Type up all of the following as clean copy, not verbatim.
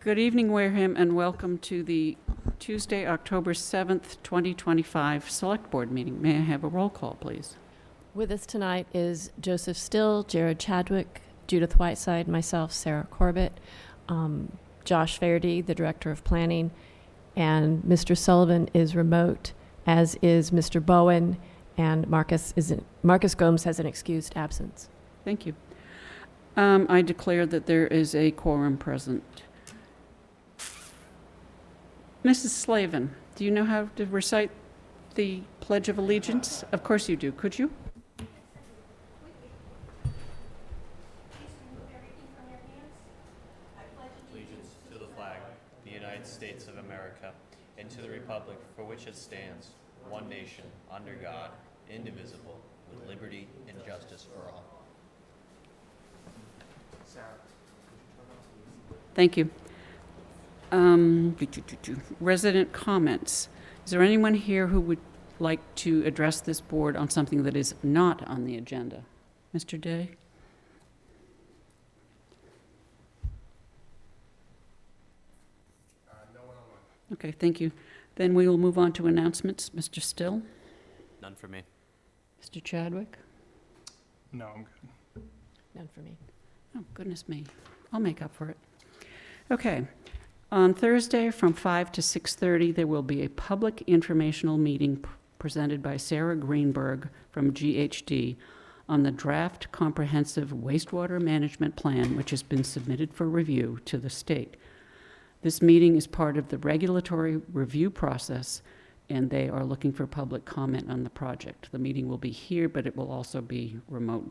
Good evening, Wareham, and welcome to the Tuesday, October 7th, 2025 Select Board meeting. May I have a roll call, please? With us tonight is Joseph Still, Jared Chadwick, Judith Whiteside, myself, Sarah Corbett, Josh Faherty, the Director of Planning, and Mr. Sullivan is remote, as is Mr. Bowen, and Marcus Gomes has an excused absence. Thank you. I declare that there is a quorum present. Mrs. Slavin, do you know how to recite the Pledge of Allegiance? Of course you do. Could you? Allegiance to the flag, the United States of America, and to the republic for which it stands, one nation, under God, indivisible, with liberty and justice for all. Thank you. Resident comments. Is there anyone here who would like to address this board on something that is not on the agenda? Mr. Day? No one online. Okay, thank you. Then we will move on to announcements. Mr. Still? None for me. Mr. Chadwick? No, I'm good. None for me. Oh, goodness me. I'll make up for it. Okay. On Thursday from 5 to 6:30, there will be a public informational meeting presented by Sarah Greenberg from GHD on the draft comprehensive wastewater management plan, which has been submitted for review to the state. This meeting is part of the regulatory review process, and they are looking for public comment on the project. The meeting will be here, but it will also be remote.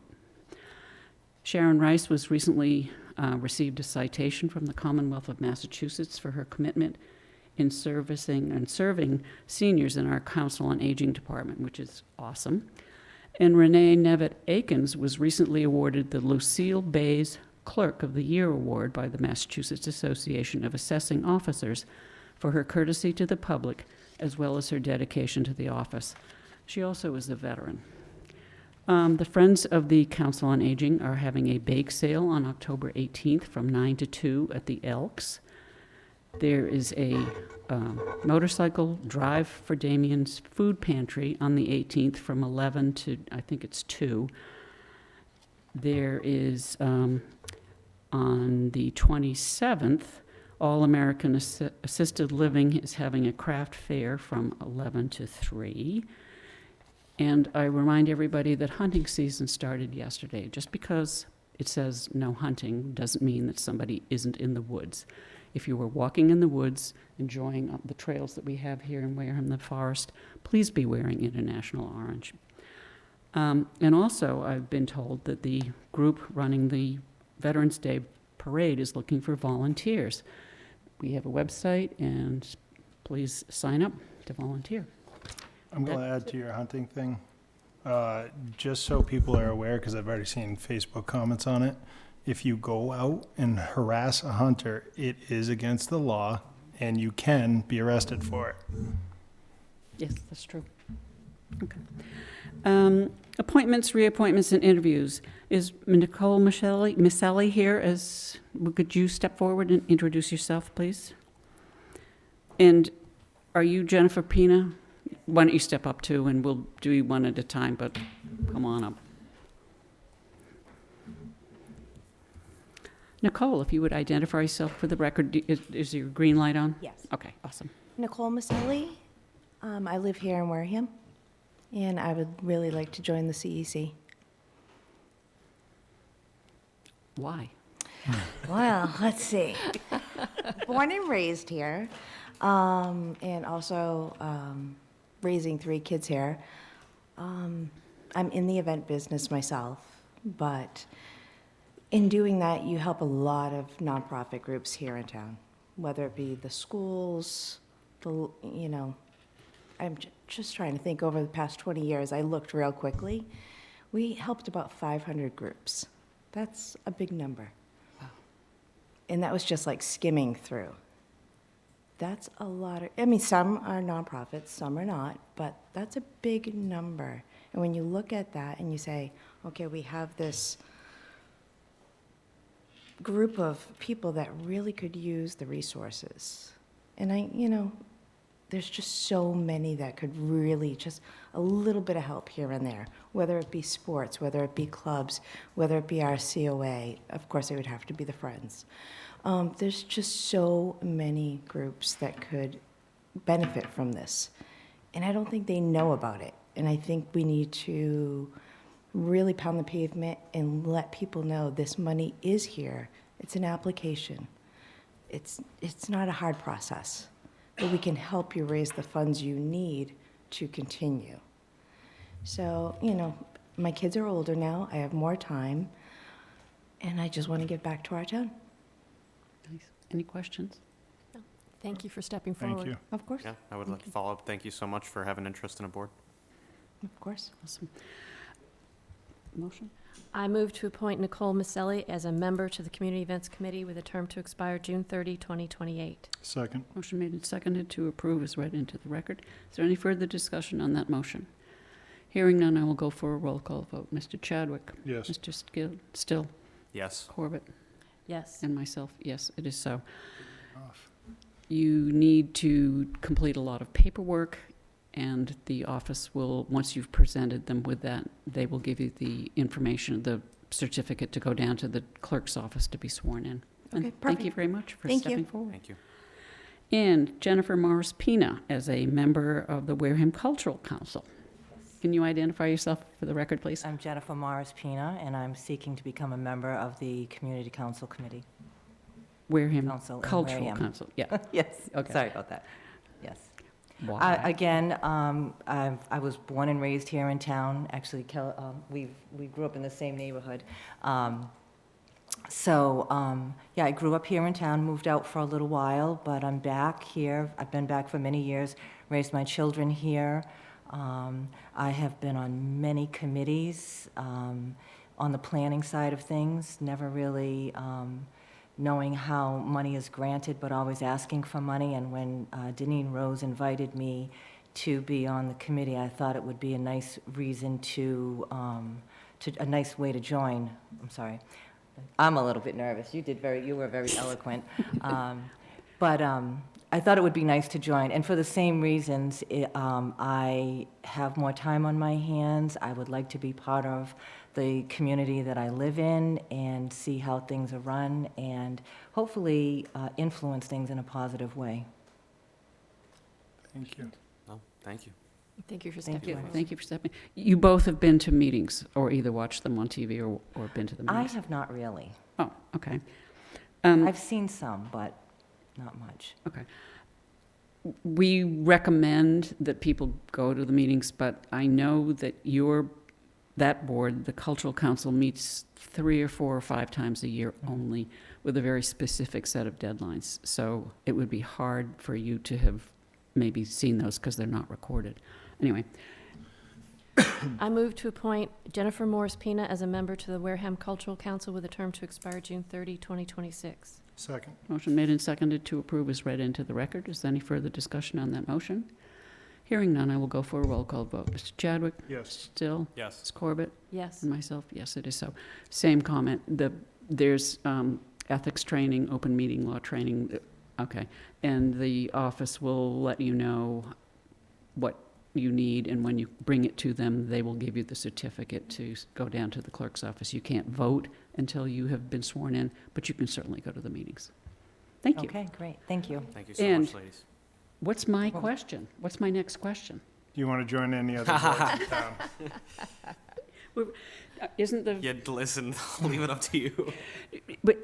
Sharon Rice was recently received a citation from the Commonwealth of Massachusetts for her commitment in serving seniors in our Council on Aging Department, which is awesome. And Renee Nevitt-Akins was recently awarded the Lucille Bays Clerk of the Year Award by the Massachusetts Association of Assessing Officers for her courtesy to the public, as well as her dedication to the office. She also is a veteran. The Friends of the Council on Aging are having a bake sale on October 18th from 9 to 2 at the Elks. There is a motorcycle drive for Damien's Food Pantry on the 18th from 11 to, I think it's 2. There is, on the 27th, All American Assisted Living is having a craft fair from 11 to 3. And I remind everybody that hunting season started yesterday. Just because it says no hunting doesn't mean that somebody isn't in the woods. If you were walking in the woods, enjoying the trails that we have here in Wareham, the forest, please be wearing International Orange. And also, I've been told that the group running the Veterans Day Parade is looking for volunteers. We have a website, and please sign up to volunteer. I'm going to add to your hunting thing, just so people are aware, because I've already seen Facebook comments on it. If you go out and harass a hunter, it is against the law, and you can be arrested for it. Yes, that's true. Okay. Appointments, reappointments, and interviews. Is Nicole Misselli here? Could you step forward and introduce yourself, please? And are you Jennifer Pina? Why don't you step up too, and we'll do one at a time, but come on up. Nicole, if you would identify yourself for the record. Is your green light on? Yes. Okay, awesome. Nicole Maselli. I live here in Wareham, and I would really like to join the CEC. Why? Well, let's see. Born and raised here, and also raising 3 kids here. I'm in the event business myself, but in doing that, you help a lot of nonprofit groups here in town, whether it be the schools, I'm just trying to think over the past 20 years, I looked real quickly. We helped about 500 groups. That's a big number. Wow. And that was just like skimming through. That's a lot of, some are nonprofits, some are not, but that's a big number. And when you look at that and you say, okay, we have this group of people that really could use the resources. And there's just so many that could really just a little bit of help here and there, whether it be sports, whether it be clubs, whether it be our COA. Of course, it would have to be the Friends. There's just so many groups that could benefit from this. And I don't think they know about it. And I think we need to really pound the pavement and let people know this money is here. It's an application. It's not a hard process, but we can help you raise the funds you need to continue. So, my kids are older now, I have more time, and I just want to give back to our town. Nice. Any questions? Thank you for stepping forward. Thank you. Of course, Yeah, I would like to follow up. Thank you so much for having interest in a board. of course. Awesome. Motion? I move to appoint Nicole Maselli as a member to the Community Events Committee with a term to expire June 30, 2028. Second. Motion made and seconded to approve is read into the record. Is there any further discussion on that motion? Hearing none, I will go for a roll call vote. Mr. Chadwick? Yes. Mr. Still? Yes. Corbett? Yes. And myself, yes, it is so. Off. You need to complete a lot of paperwork, and the office will, once you've presented them with that, they will give you the information, the certificate to go down to the clerk's office to be sworn in. And Okay, thank you perfect. very much for Thank you. stepping forward. Thank you. And Jennifer Morris Pina as a member of the Wareham Cultural Council. Can you identify yourself for the record, please? I'm Jennifer Morris Pina, and I'm seeking to become a member of the Community Council Committee. Wareham Council in Cultural Wareham. Council, yeah. Yes, Okay. sorry about that. Yes. Why? Again, I was born and raised here in town. Actually, we grew up in the same neighborhood. Yeah, I grew up here in town, moved out for a little while, but I'm back here. I've been back for many years, raised my children here. I have been on many committees on the planning side of things, never really knowing how money is granted, but always asking for money. And when Deneen Rose invited me to be on the committee, I thought it would be a nice reason a nice way to join. I'm sorry. I'm a little bit nervous. You were very eloquent. But I thought it would be nice to join. And for the same reasons, I have more time on my hands. I would like to be part of the community that I live in and see how things are run and hopefully influence things in a positive way. Thank you. No, thank you. Thank you for Thank stepping you. forward. Thank you for stepping. You both have been to meetings, or either watched them on TV or been to the I meetings? have not really. Oh, okay. I've seen some, but not much. Okay. We recommend that people go to the meetings, but I know that that board, the Cultural Council, meets 3 or 4 or 5 times a year only with a very specific set of deadlines. So it would be hard for you to have maybe seen those because they're not recorded. Anyway, I move to appoint Jennifer Morris Pina as a member to the Wareham Cultural Council with a term to expire June 30, 2026. Second. motion made and seconded to approve is read into the record. Is there any further discussion on that motion? Hearing none, I will go for a roll call vote. Mr. Chadwick? Yes. Still? Yes. Ms. Corbett? Yes. And myself, yes, it is so. Same comment. There's ethics training, open meeting law training, okay. And the office will let you know what you need, and when you bring it to them, they will give you the certificate to go down to the clerk's office. You can't vote until you have been sworn in, but you can certainly go to the meetings. Thank you. Okay, great. Thank you. Thank you so And- much, ladies. What's my question? What's my next question? Do you want to join any other boards in town? Isn't the, Yeah, listen, I'll leave it up to you. but,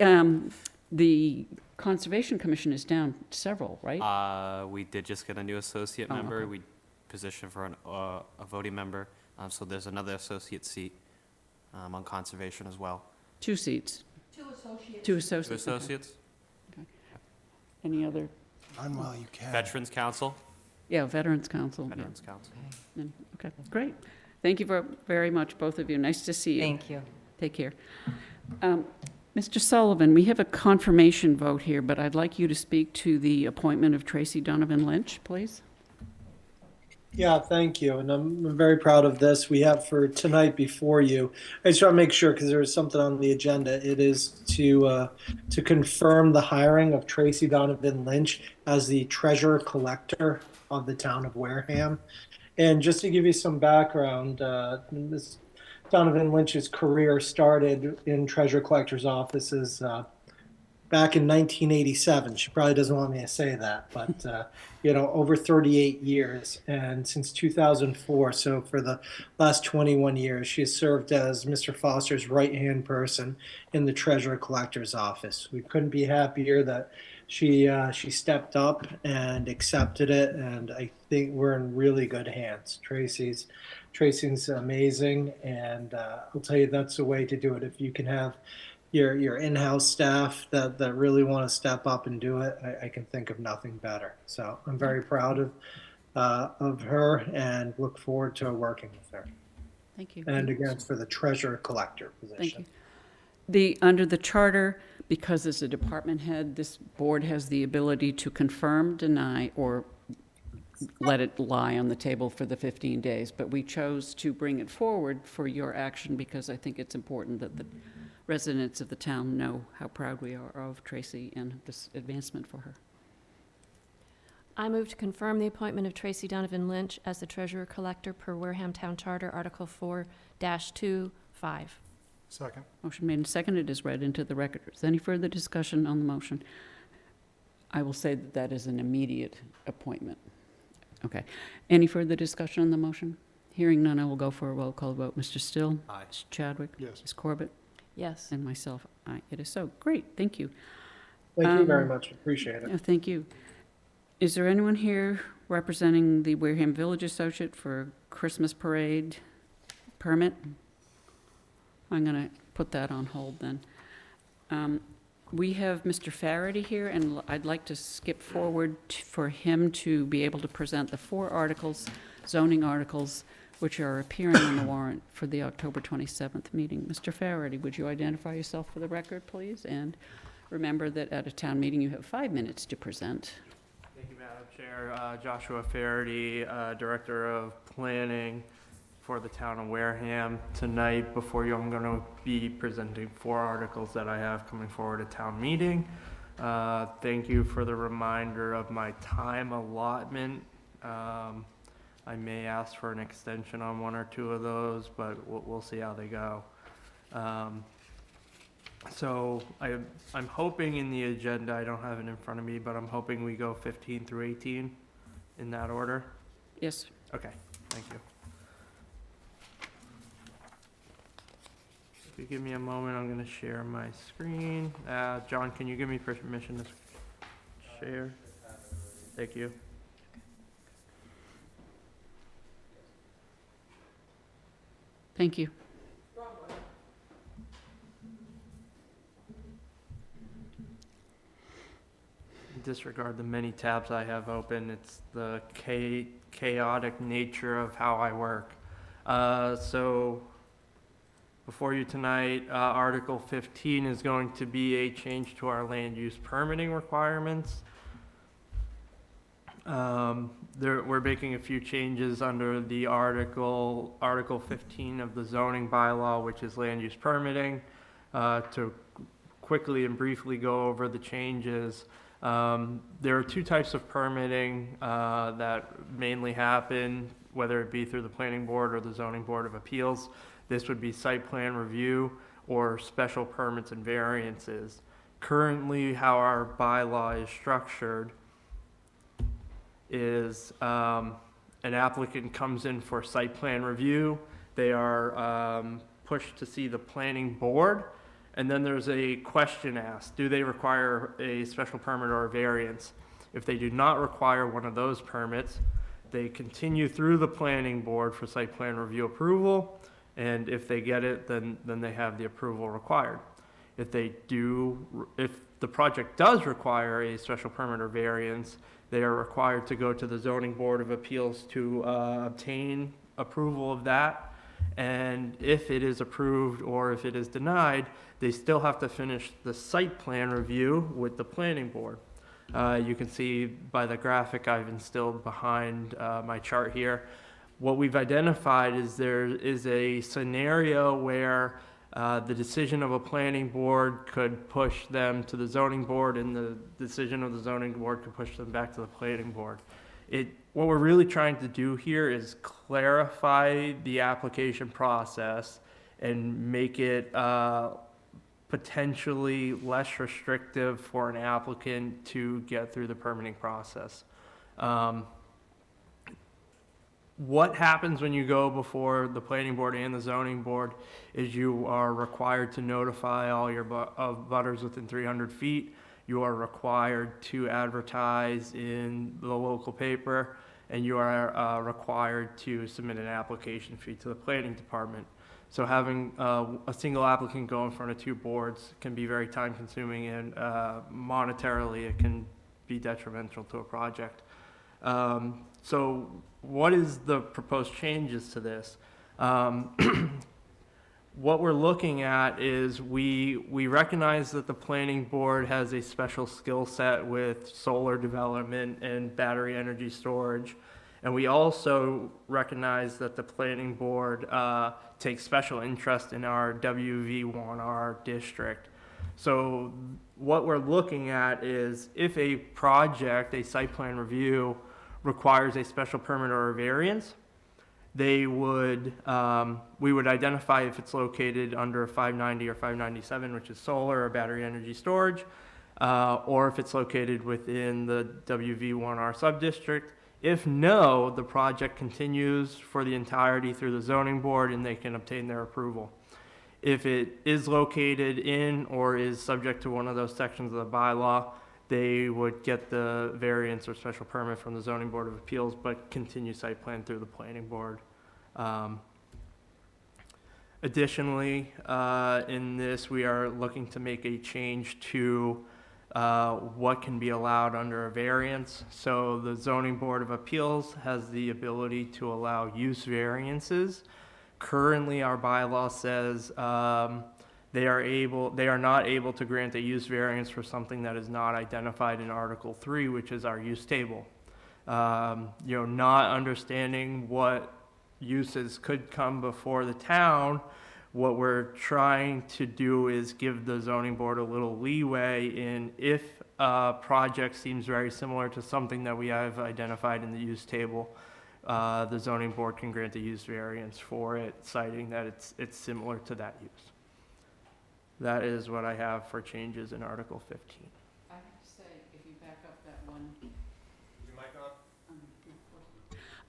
the Conservation Commission is down several, right? We did just get a new associate Oh, member. okay. We positioned for a voting member. So there's another associate seat on conservation as well. 2 seats. 2 Two associates. okay. associates. Any other? Run while you can. Veterans Council. Yeah, Veterans Council. yeah. Veterans Council. Okay, great. Thank you very much, both of you. Nice to see you. Thank you. Take care. Mr. Sullivan, we have a confirmation vote here, but I'd like you to speak to the appointment of Tracy Donovan Lynch, please. Yeah, thank you. And I'm very proud of this. We have for tonight before you. I just want to make sure because there's something on the agenda. It is to confirm the hiring of Tracy Donovan Lynch as the treasurer collector of the town of Wareham. And just to give you some background, this Donovan Lynch's career started in treasurer collector's offices back in 1987. She probably doesn't want me to say that, but over 38 years, and since 2004. So for the last 21 years, she has served as Mr. Foster's right-hand person in the treasurer collector's office. We couldn't be happier that she stepped up and accepted it, and I think we're in really good hands. Tracy's amazing, and I'll tell you that's the way to do it. If you can have your in-house staff that really want to step up and do it, I can think of nothing better. So I'm very proud of her and look forward to working with her. Thank you. And again, it's for the treasurer collector Thank you. position. Under the charter, because as a department head, this board has the ability to confirm, deny, or let it lie on the table for the 15 days. But we chose to bring it forward for your action because I think it's important that the residents of the town know how proud we are of Tracy and this advancement for her. I move to confirm the appointment of Tracy Donovan Lynch as the treasurer collector per Wareham Town Charter, Article 4-2-5. Second. Motion made and seconded is read into the record. Is there any further discussion on the motion? I will say that that is an immediate appointment. Okay. Any further discussion on the motion? Hearing none, I will go for a roll call vote. Mr. Still? Aye. Mr. Chadwick? Yes. Ms. Corbett? Yes. And myself, aye. It is so. Great, thank you. Thank you very much. Appreciate it. Thank you. Is there anyone here representing the Wareham Village Associate for Christmas Parade permit? I'm going to put that on hold then. We have Mr. Farady here, and I'd like to skip forward for him to be able to present the 4 articles, zoning articles, which are appearing on the warrant for the October 27th meeting. Mr. Farady, would you identify yourself for the record, please? And remember that at a town meeting, you have 5 minutes to present. Thank you, Madam Chair. Joshua Faraday, Director of Planning for the town of Wareham. Tonight, before you, I'm going to be presenting 4 articles that I have coming forward at town meeting. Thank you for the reminder of my time allotment. I may ask for an extension on 1 or 2 of those, but we'll see how they go. So I'm hoping in the agenda, I don't have it in front of me, but I'm hoping we go 15 through 18 in that order. Yes. Okay, thank you. If you give me a moment, I'm going to share my screen. John, can you give me permission to share? Thank you. Thank you. Disregard the many tabs I have open. It's the chaotic nature of how I work. So before you tonight, Article 15 is going to be a change to our land use permitting requirements. We're making a few changes under the Article 15 of the zoning bylaw, which is land use permitting. To quickly and briefly go over the changes, there are 2 types of permitting that mainly happen, whether it be through the planning board or the zoning board of appeals. This would be site plan review or special permits and variances. Currently, how our bylaw is structured is an applicant comes in for site plan review. They are pushed to see the planning board, and then there's a question asked: do they require a special permit or a variance? If they do not require one of those permits, they continue through the planning board for site plan review approval, and if they get it, then they have the approval required. If the project does require a special permit or variance, they are required to go to the zoning board of appeals to obtain approval of that. And if it is approved or if it is denied, they still have to finish the site plan review with the planning board. You can see by the graphic I've instilled behind my chart here. What we've identified is there is a scenario where the decision of a planning board could push them to the zoning board, and the decision of the zoning board could push them back to the planning board. What we're really trying to do here is clarify the application process and make it potentially less restrictive for an applicant to get through the permitting process. What happens when you go before the planning board and the zoning board is you are required to notify all your butters within 300 feet. You are required to advertise in the local paper, and you are required to submit an application fee to the planning department. So having a single applicant go in front of two boards can be very time consuming, and monetarily it can be detrimental to a project. So what is the proposed changes to this? What we're looking at is we recognize that the planning board has a special skill set with solar development and battery energy storage. And we also recognize that the planning board takes special interest in our WV1R district. So what we're looking at is if a project, a site plan review, requires a special permit or a variance, we would identify if it's located under 590 or 597, which is solar or battery energy storage, or if it's located within the WV1R subdistrict. If no, the project continues for the entirety through the zoning board and they can obtain their approval. If it is located in or is subject to one of those sections of the bylaw, they would get the variance or special permit from the zoning board of appeals, but continue site plan through the planning board. Additionally, in this, we are looking to make a change to what can be allowed under a variance. So the zoning board of appeals has the ability to allow use variances. Currently, our bylaw says they are not able to grant a use variance for something that is not identified in Article 3, which is our use table. Not understanding what uses could come before the town, what we're trying to do is give the zoning board a little leeway in if a project seems very similar to something that we have identified in the use table, the zoning board can grant a use variance for it, citing that it's similar to that use. That is what I have for changes in Article 15. I have to say, if you back up that one.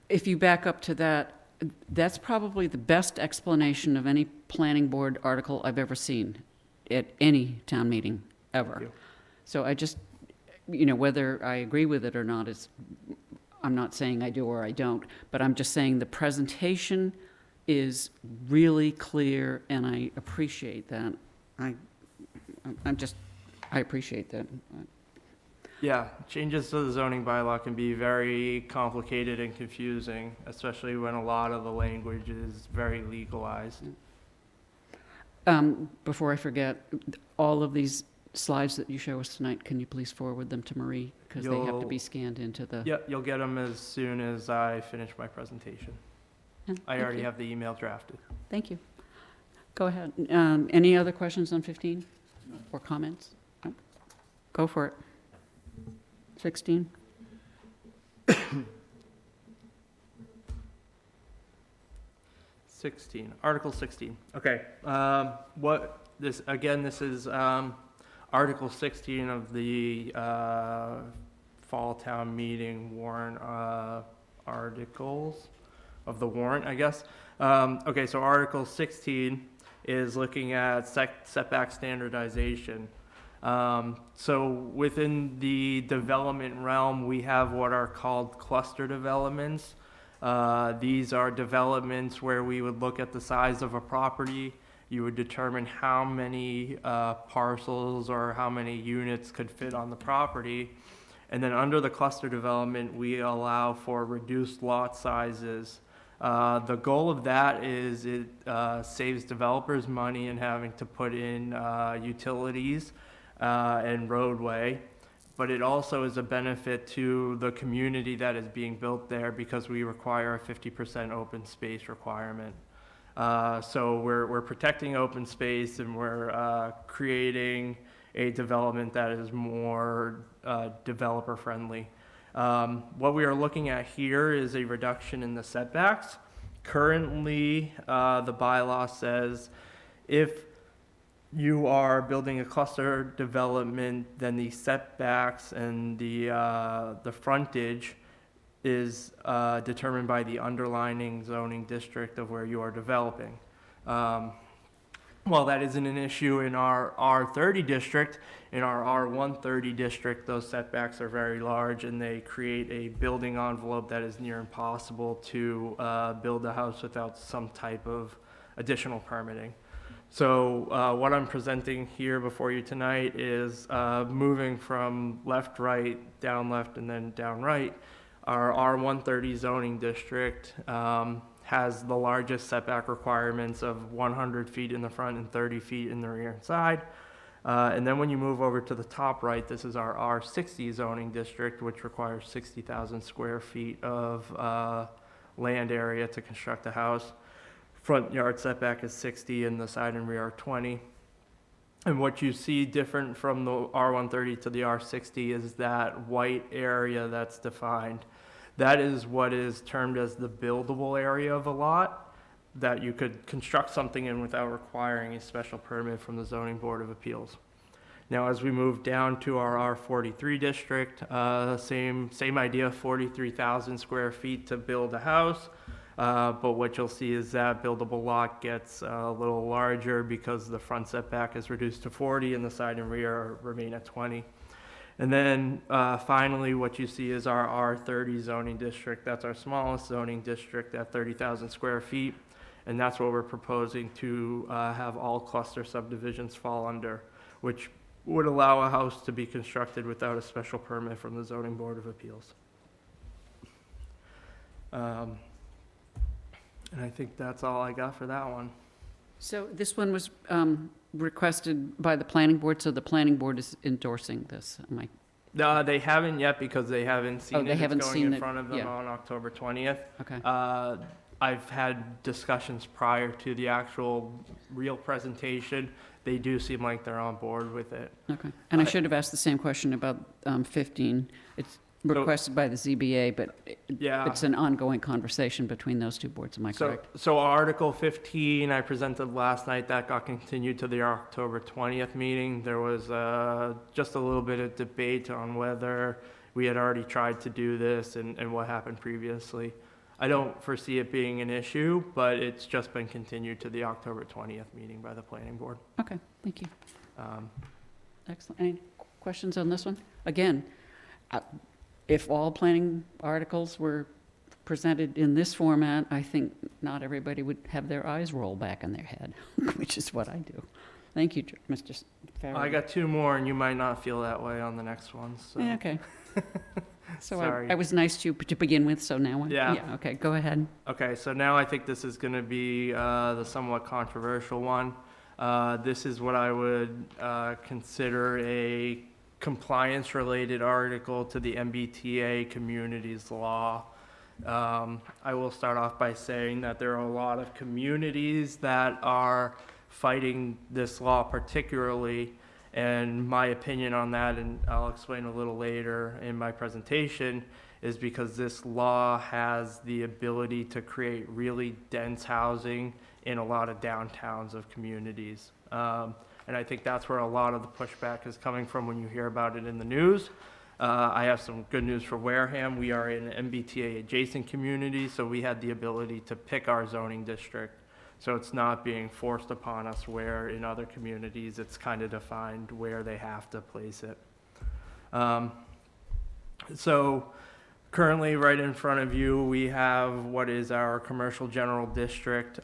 If you back up to that, that's probably the best explanation of any planning board article I've ever seen at any town meeting, ever. Thank you. So I just, whether I agree with it or not is, I'm not saying I do or I don't, but I'm just saying the presentation is really clear, and I appreciate that. I appreciate that. Yeah, changes to the zoning bylaw can be very complicated and confusing, especially when a lot of the language is very legalized. Before I forget, all of these slides that you show us tonight, can you please forward them to Marie? Because they have to be scanned into the... Yep, you'll get them as soon as I finish my presentation. I already have the email drafted. Thank you. Go ahead. Any other questions on 15 or comments? No? Go for it. 16. 16, Article 16. Okay, this is Article 16 of the Fall Town Meeting warrant articles of the warrant, I guess. Okay, so Article 16 is looking at setback standardization. So within the development realm, we have what are called cluster developments. These are developments where we would look at the size of a property. You would determine how many parcels or how many units could fit on the property. And then under the cluster development, we allow for reduced lot sizes. The goal of that is it saves developers money in having to put in utilities and roadway. but it also is a benefit to the community that is being built there because we require a 50% open space requirement. So we're protecting open space, and we're creating a development that is more developer friendly. What we are looking at here is a reduction in the setbacks. Currently, the bylaw says if you are building a cluster development, then the setbacks and the frontage is determined by the underlining zoning district of where you are developing. While that isn't an issue in our R30 district, in our R130 district, those setbacks are very large, and they create a building envelope that is near impossible to build a house without some type of additional permitting. So what I'm presenting here before you tonight is moving from left, right, down left, and then down right. Our R130 zoning district has the largest setback requirements of 100 feet in the front and 30 feet in the rear and side. And then when you move over to the top right, this is our R60 zoning district, which requires 60,000 square feet of land area to construct a house. Front yard setback is 60 and the side and rear are 20. And what you see different from the R130 to the R60 is that white area that's defined. That is what is termed as the buildable area of a lot that you could construct something in without requiring a special permit from the Zoning Board of Appeals. Now, as we move down to our R43 district, same idea, 43,000 square feet to build a house. But what you'll see is that buildable lot gets a little larger because the front setback is reduced to 40 and the side and rear remain at 20. And then finally, what you see is our R30 zoning district. That's our smallest zoning district at 30,000 square feet. And that's what we're proposing to have all cluster subdivisions fall under, which would allow a house to be constructed without a special permit from the Zoning Board of Appeals. And I think that's all I got for that one. So this one was requested by the planning board, so the planning board is endorsing this. Am I? No, they haven't yet because they haven't seen they it. haven't It's going seen in it, front of them yeah. on October 20th. Okay. I've had discussions prior to the actual real presentation. They do seem like they're on board with it. Okay. And I should have asked the same question about 15. It's requested by the ZBA, but Yeah. it's an ongoing conversation between those two boards. Am I correct? So Article 15, I presented last night, that got continued to the October 20th meeting. There was just a little bit of debate on whether we had already tried to do this and what happened previously. I don't foresee it being an issue, but it's just been continued to the October 20th meeting by the planning board. Okay, thank you. Excellent. Any questions on this one? Again, if all planning articles were presented in this format, I think not everybody would have their eyes roll back in their head, which is what I do. Thank you, Mr. Farrell. I got two more, and you might not feel that way on the next one, so. Yeah, okay. So Sorry. I was nice to begin with, so now. Yeah. Okay, go ahead. Okay, so now I think this is going to be the somewhat controversial one. This is what I would consider a compliance-related article to the MBTA communities law. I will start off by saying that there are a lot of communities that are fighting this law particularly, and my opinion on that, and I'll explain a little later in my presentation, is because this law has the ability to create really dense housing in a lot of downtowns of communities. And I think that's where a lot of the pushback is coming from when you hear about it in the news. I have some good news for Wareham. We are in an MBTA adjacent community, so we had the ability to pick our zoning district. So it's not being forced upon us where in other communities it's kind of defined where they have to place it. So currently right in front of you, we have what is our commercial general district.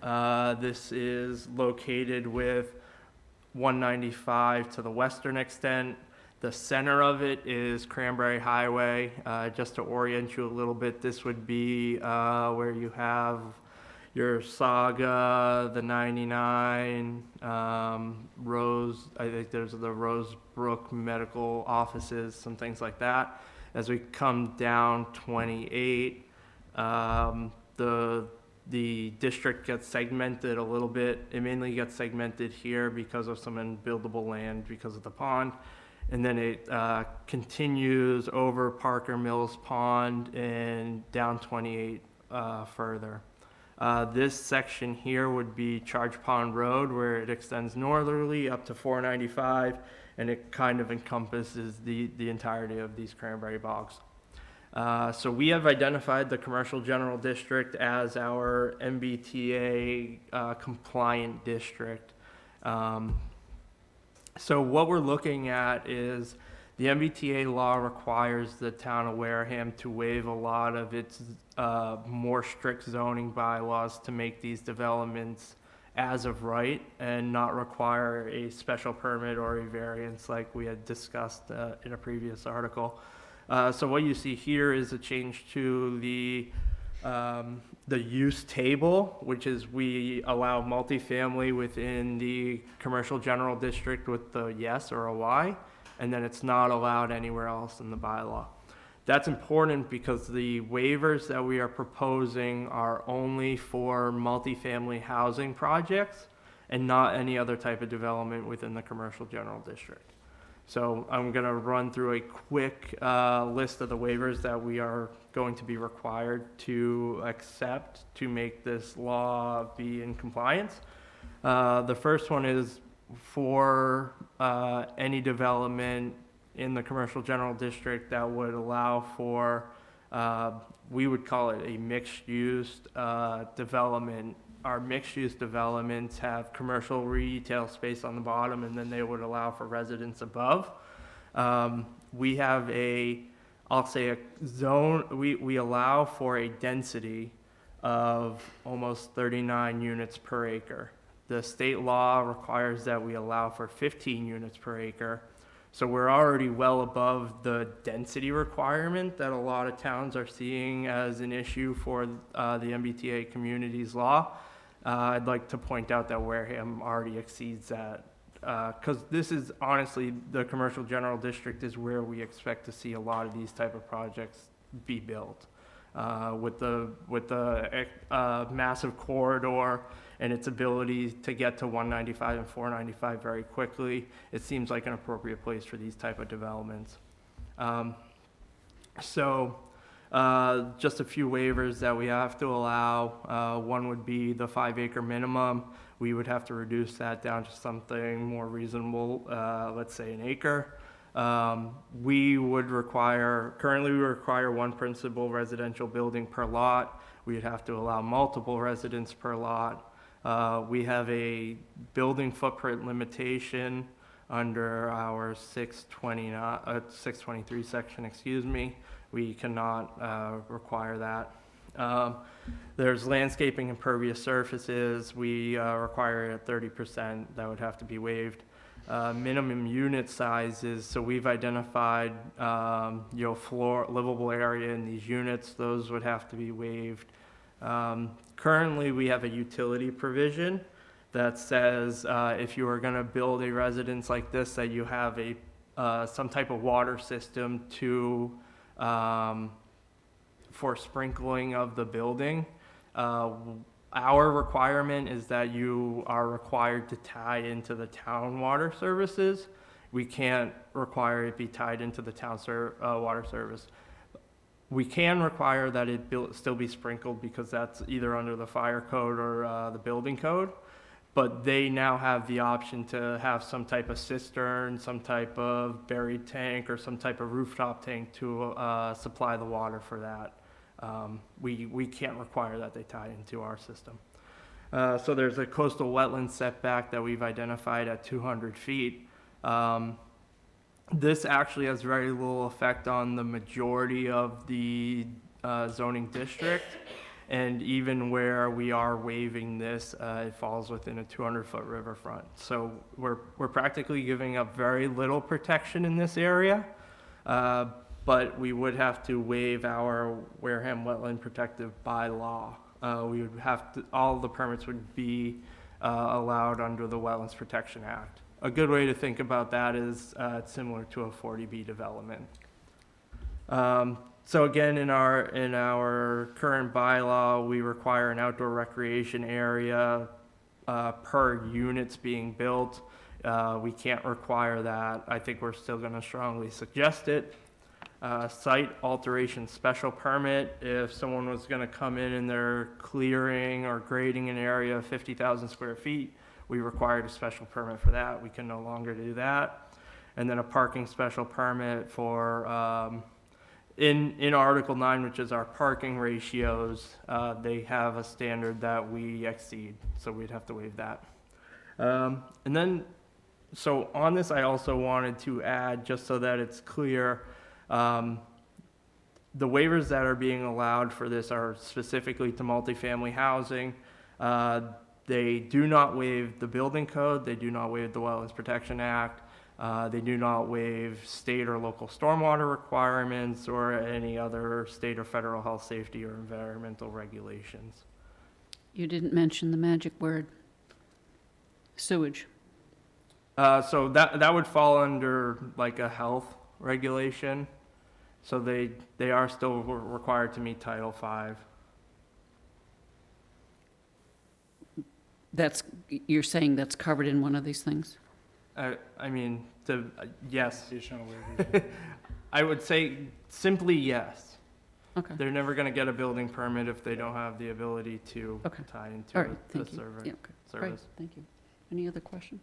This is located with 195 to the western extent. The center of it is Cranberry Highway. Just to orient you a little bit, this would be where you have your Saga, the 99, Rose, I think there's the Rosebrook Medical Offices, some things like that. As we come down 28, the district gets segmented a little bit. It mainly gets segmented here because of some unbuildable land because of the pond. And then it continues over Parker Mills Pond and down 28 further. This section here would be Charge Pond Road, where it extends northerly up to 495, and it kind of encompasses the entirety of these cranberry bogs. So we have identified the Commercial General District as our MBTA compliant district. So what we're looking at is the MBTA law requires the town of Wareham to waive a lot of its more strict zoning bylaws to make these developments as of right and not require a special permit or a variance like we had discussed in a previous article. So what you see here is a change to the use table, which is we allow multifamily within the commercial general district with the yes or a Y, and then it's not allowed anywhere else in the bylaw. That's important because the waivers that we are proposing are only for multifamily housing projects and not any other type of development within the commercial general district. So I'm going to run through a quick list of the waivers that we are going to be required to accept to make this law be in compliance. The first one is for any development in the commercial general district that would allow for, we would call it a mixed-use development. Our mixed-use developments have commercial retail space on the bottom, and then they would allow for residents above. We have I'll say a zone, we allow for a density of almost 39 units per acre. The state law requires that we allow for 15 units per acre. So we're already well above the density requirement that a lot of towns are seeing as an issue for the MBTA communities law. I'd like to point out that Wareham already exceeds that, because this is honestly, the commercial general district is where we expect to see a lot of these type of projects be built. With the massive corridor and its ability to get to 195 and 495 very quickly, it seems like an appropriate place for these type of developments. Just a few waivers that we have to allow. One would be the 5-acre minimum. We would have to reduce that down to something more reasonable, let's say an acre. Currently we require one principal residential building per lot. We'd have to allow multiple residents per lot. We have a building footprint limitation under our 623 section, excuse me. We cannot require that. There's landscaping impervious surfaces. We require it at 30%. That would have to be waived. Minimum unit sizes. So we've identified, floor livable area in these units. Those would have to be waived. Currently, we have a utility provision that says if you are going to build a residence like this, that you have some type of water system for sprinkling of the building. Our requirement is that you are required to tie into the town water services. We can't require it be tied into the town water service. We can require that it still be sprinkled because that's either under the fire code or the building code. But they now have the option to have some type of cistern, some type of buried tank, or some type of rooftop tank to supply the water for that. We can't require that they tie into our system. So there's a coastal wetland setback that we've identified at 200 feet. This actually has very little effect on the majority of the zoning district. And even where we are waiving this, it falls within a 200-foot riverfront. So we're practically giving up very little protection in this area, but we would have to waive our Wareham Wetland Protective bylaw We would have to, all the permits would be allowed under the Wetlands Protection Act. A good way to think about that is it's similar to a 40B development. So again, in our current bylaw, we require an outdoor recreation area per units being built. We can't require that. I think we're still going to strongly suggest it. Site alteration special permit, if someone was going to come in and they're clearing or grading an area of 50,000 square feet, we required a special permit for that. We can no longer do that. And then a parking special permit for, in Article 9, which is our parking ratios, they have a standard that we exceed, so we'd have to waive that. And then, so on this, I also wanted to add, just so that it's clear, the waivers that are being allowed for this are specifically to multifamily housing. They do not waive the building code. They do not waive the Wetlands Protection Act. They do not waive state or local stormwater requirements or any other state or federal health, safety, or environmental regulations. You didn't mention the magic word, sewage. So that would fall under like a health regulation. So they are still required to meet Title V. You're saying that's covered in one of these things? I mean, yes. Additional waivers. I would say simply yes. Okay. They're never going to get a building permit if they don't have the ability to Okay. tie into All right, the thank you. service. Yeah, okay. Great, service. thank you. Any other questions?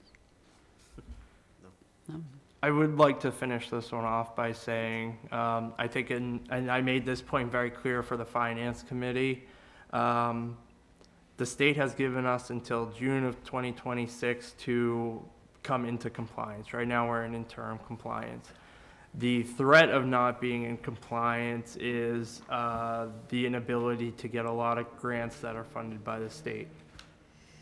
No? I would like to finish this one off by saying, I think, and I made this point very clear for the Finance Committee, the state has given us until June of 2026 to come into compliance. Right now, we're in interim compliance. The threat of not being in compliance is the inability to get a lot of grants that are funded by the state.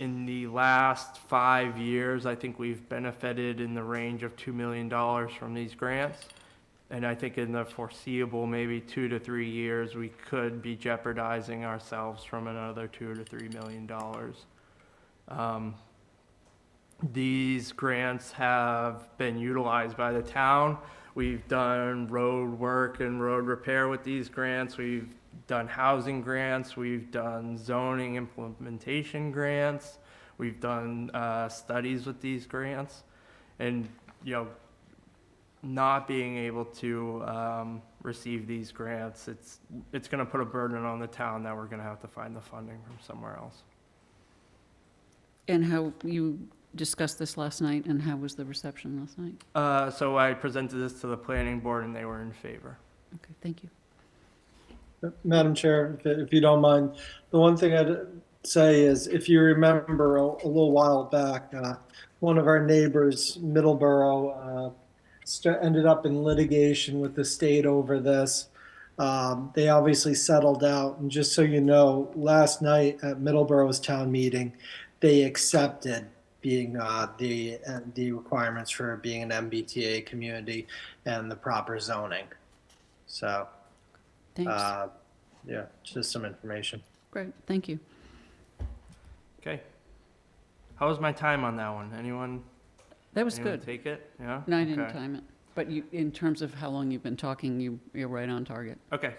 In the last 5 years, I think we've benefited in the range of $2 million from these grants. And I think in the foreseeable, maybe 2 to 3 years, we could be jeopardizing ourselves from another $2 to $3 million. These grants have been utilized by the town. We've done road work and road repair with these grants. We've done housing grants. We've done zoning implementation grants. We've done studies with these grants. And, not being able to receive these grants, it's going to put a burden on the town that we're going to have to find the funding from somewhere else. And how you discussed this last night, and how was the reception last night? So I presented this to the planning board and they were in favor. Okay, thank you. Madam Chair, if you don't mind, the one thing I'd say is, if you remember a little while back, one of our neighbors, Middleborough, ended up in litigation with the state over this. They obviously settled out, and just so you know, last night at Middleborough's town meeting, they accepted being the requirements for being an MBTA community and the proper zoning. So, Thanks. yeah, just some information. Great, thank you. Okay. How was my time on that one? Anyone? That was anyone good. take it? Yeah? No, I didn't Okay. time it. But you, in terms of how long you've been talking, you're right on target. Okay.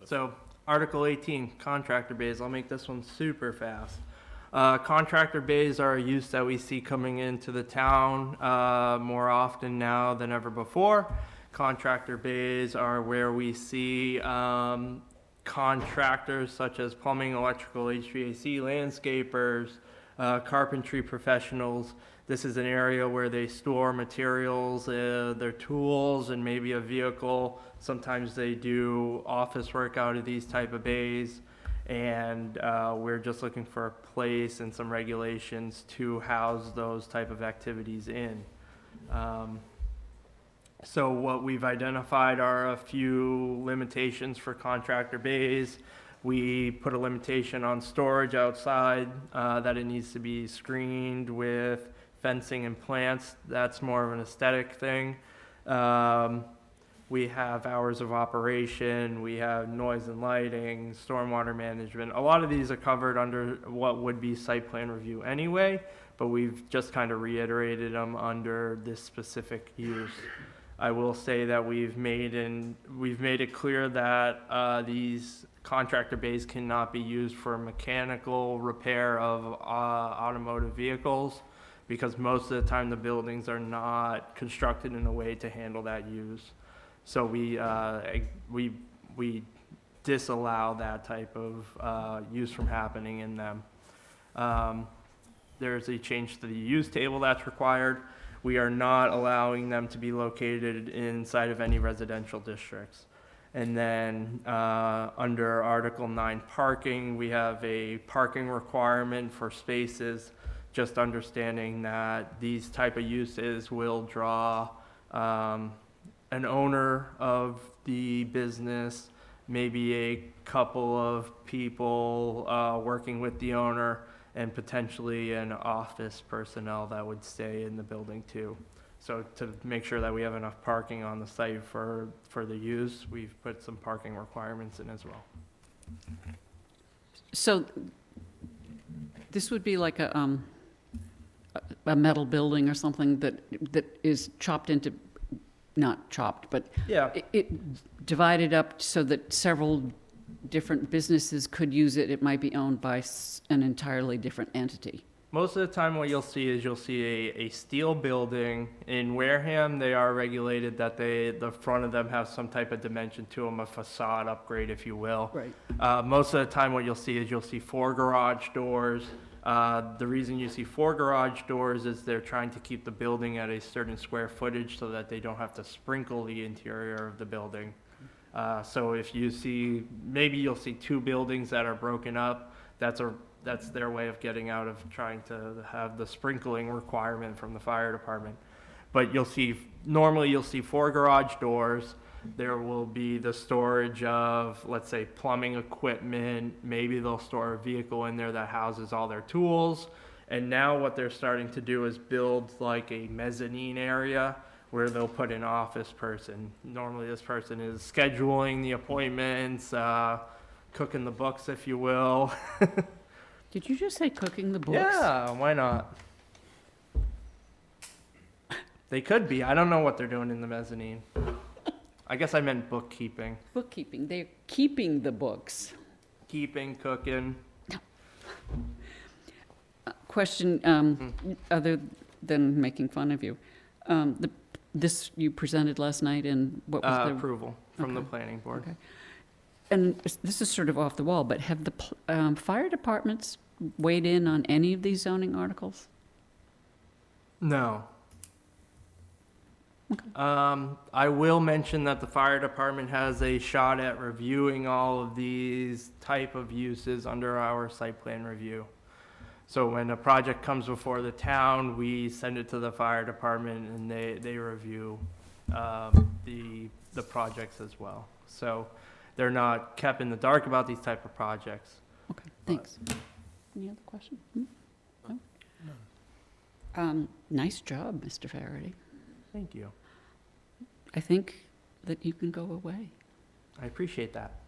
So, Article 18, contractor bays. I'll make this one super fast. Contractor bays are a use that we see coming into the town more often now than ever before. Contractor bays are where we see contractors such as plumbing, electrical, HVAC, landscapers, carpentry professionals. This is an area where they store materials, their tools, and maybe a vehicle. Sometimes they do office work out of these type of bays. And we're just looking for a place and some regulations to house those type of activities in. So what we've identified are a few limitations for contractor bays. We put a limitation on storage outside, that it needs to be screened with fencing and plants. That's more of an aesthetic thing. We have hours of operation, we have noise and lighting, stormwater management. A lot of these are covered under what would be site plan review anyway, but we've just kind of reiterated them under this specific use. I will say that we've made it clear that these contractor bays cannot be used for mechanical repair of automotive vehicles, because most of the time the buildings are not constructed in a way to handle that use. So we disallow that type of use from happening in them. There's a change to the use table that's required. We are not allowing them to be located inside of any residential districts. And then under Article 9 parking, we have a parking requirement for spaces, just understanding that these type of uses will draw an owner of the business, maybe a couple of people working with the owner, and potentially an office personnel that would stay in the building too. So to make sure that we have enough parking on the site for the use, we've put some parking requirements in as well. So this would be like a metal building or something that is chopped into, not chopped, but Yeah. it divided up so that several different businesses could use it. It might be owned by an entirely different entity. Most of the time what you'll see is a steel building. In Wareham, they are regulated that the front of them have some type of dimension to them, a facade upgrade, if you will. Right. Most of the time what you'll see 4 garage doors. The reason you see 4 garage doors is they're trying to keep the building at a certain square footage so that they don't have to sprinkle the interior of the building. So if you see, maybe you'll see 2 buildings that are broken up, that's their way of getting out of trying to have the sprinkling requirement from the fire department. But normally you'll see 4 garage doors. There will be the storage of, let's say, plumbing equipment. Maybe they'll store a vehicle in there that houses all their tools. And now what they're starting to do is build like a mezzanine area where they'll put an office person. Normally this person is scheduling the appointments, cooking the books, if you will. Did you just say cooking the books? Yeah, why not? They could be. I don't know what they're doing in the mezzanine. I guess I meant bookkeeping. Bookkeeping. They're keeping the books. Keeping, cooking. Question, other than making fun of you. This you presented last night, and what was the... Approval from the Okay. planning board. Okay. And this is sort of off the wall, but have the fire departments weighed in on any of these zoning articles? No. Okay. I will mention that the fire department has a shot at reviewing all of these type of uses under our site plan review. So when a project comes before the town, we send it to the fire department and they review the projects as well. So they're not kept in the dark about these type of projects. Okay, thanks. Any other question? No? Nice job, Mr. Faraday. Thank you. I think that you can go away. I appreciate that.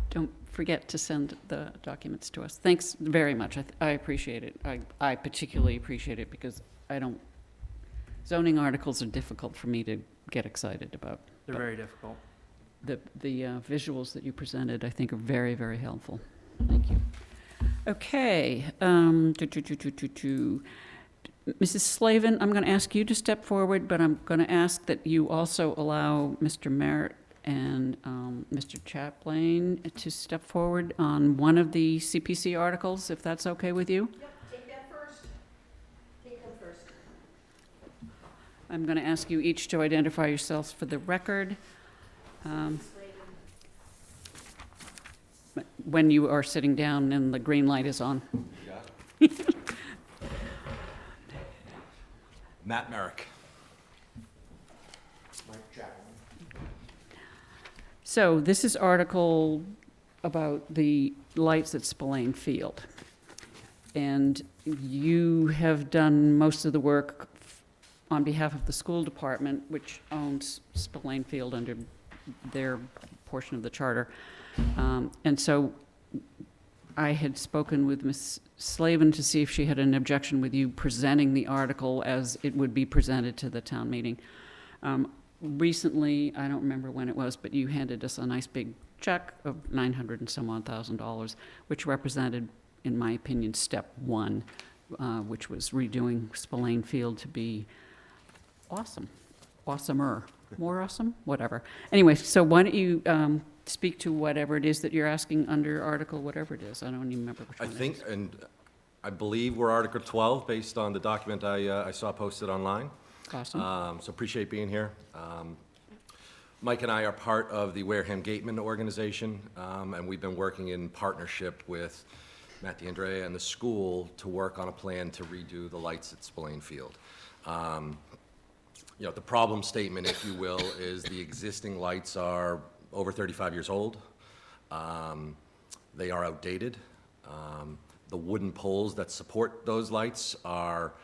Don't forget to send the documents to us. Thanks very much. I appreciate it. I particularly appreciate it because zoning articles are difficult for me to get excited about. They're very difficult. The visuals that you presented, I think, are very, very helpful. Thank you. Okay. Mrs. Slavin, I'm going to ask you to step forward, but I'm going to ask that you also allow Mr. Merritt and Mr. Chaplain to step forward on one of the CPC articles, if that's okay with you. Yep, take that first. Take them first. I'm going to ask you each to identify yourselves for the record. When you are sitting down and the green light is on. Matt Merrick. So this is article about the lights at Spillane Field. And you have done most of the work on behalf of the school department, which owns Spillane Field under their portion of the charter. And so I had spoken with Ms. Slavin to see if she had an objection with you presenting the article as it would be presented to the town meeting. Recently, I don't remember when it was, but you handed us a nice big check of $900 and some odd thousand, which represented, in my opinion, step one, which was redoing Spillane Field to be awesome, awesomer, more awesome, whatever. Anyway, so why don't you speak to whatever it is that you're asking under article, whatever it is. I don't even remember which I one it think, is. and I believe we're Article 12, based on the document I saw posted online. Awesome. So appreciate being here. Mike and I are part of the Wareham Gateman organization, and we've been working in partnership with Matt DeAndrea and the school to work on a plan to redo the lights at Spillane Field. The problem statement, if you will, is the existing lights are over 35 years old. They are outdated. The wooden poles that support those lights are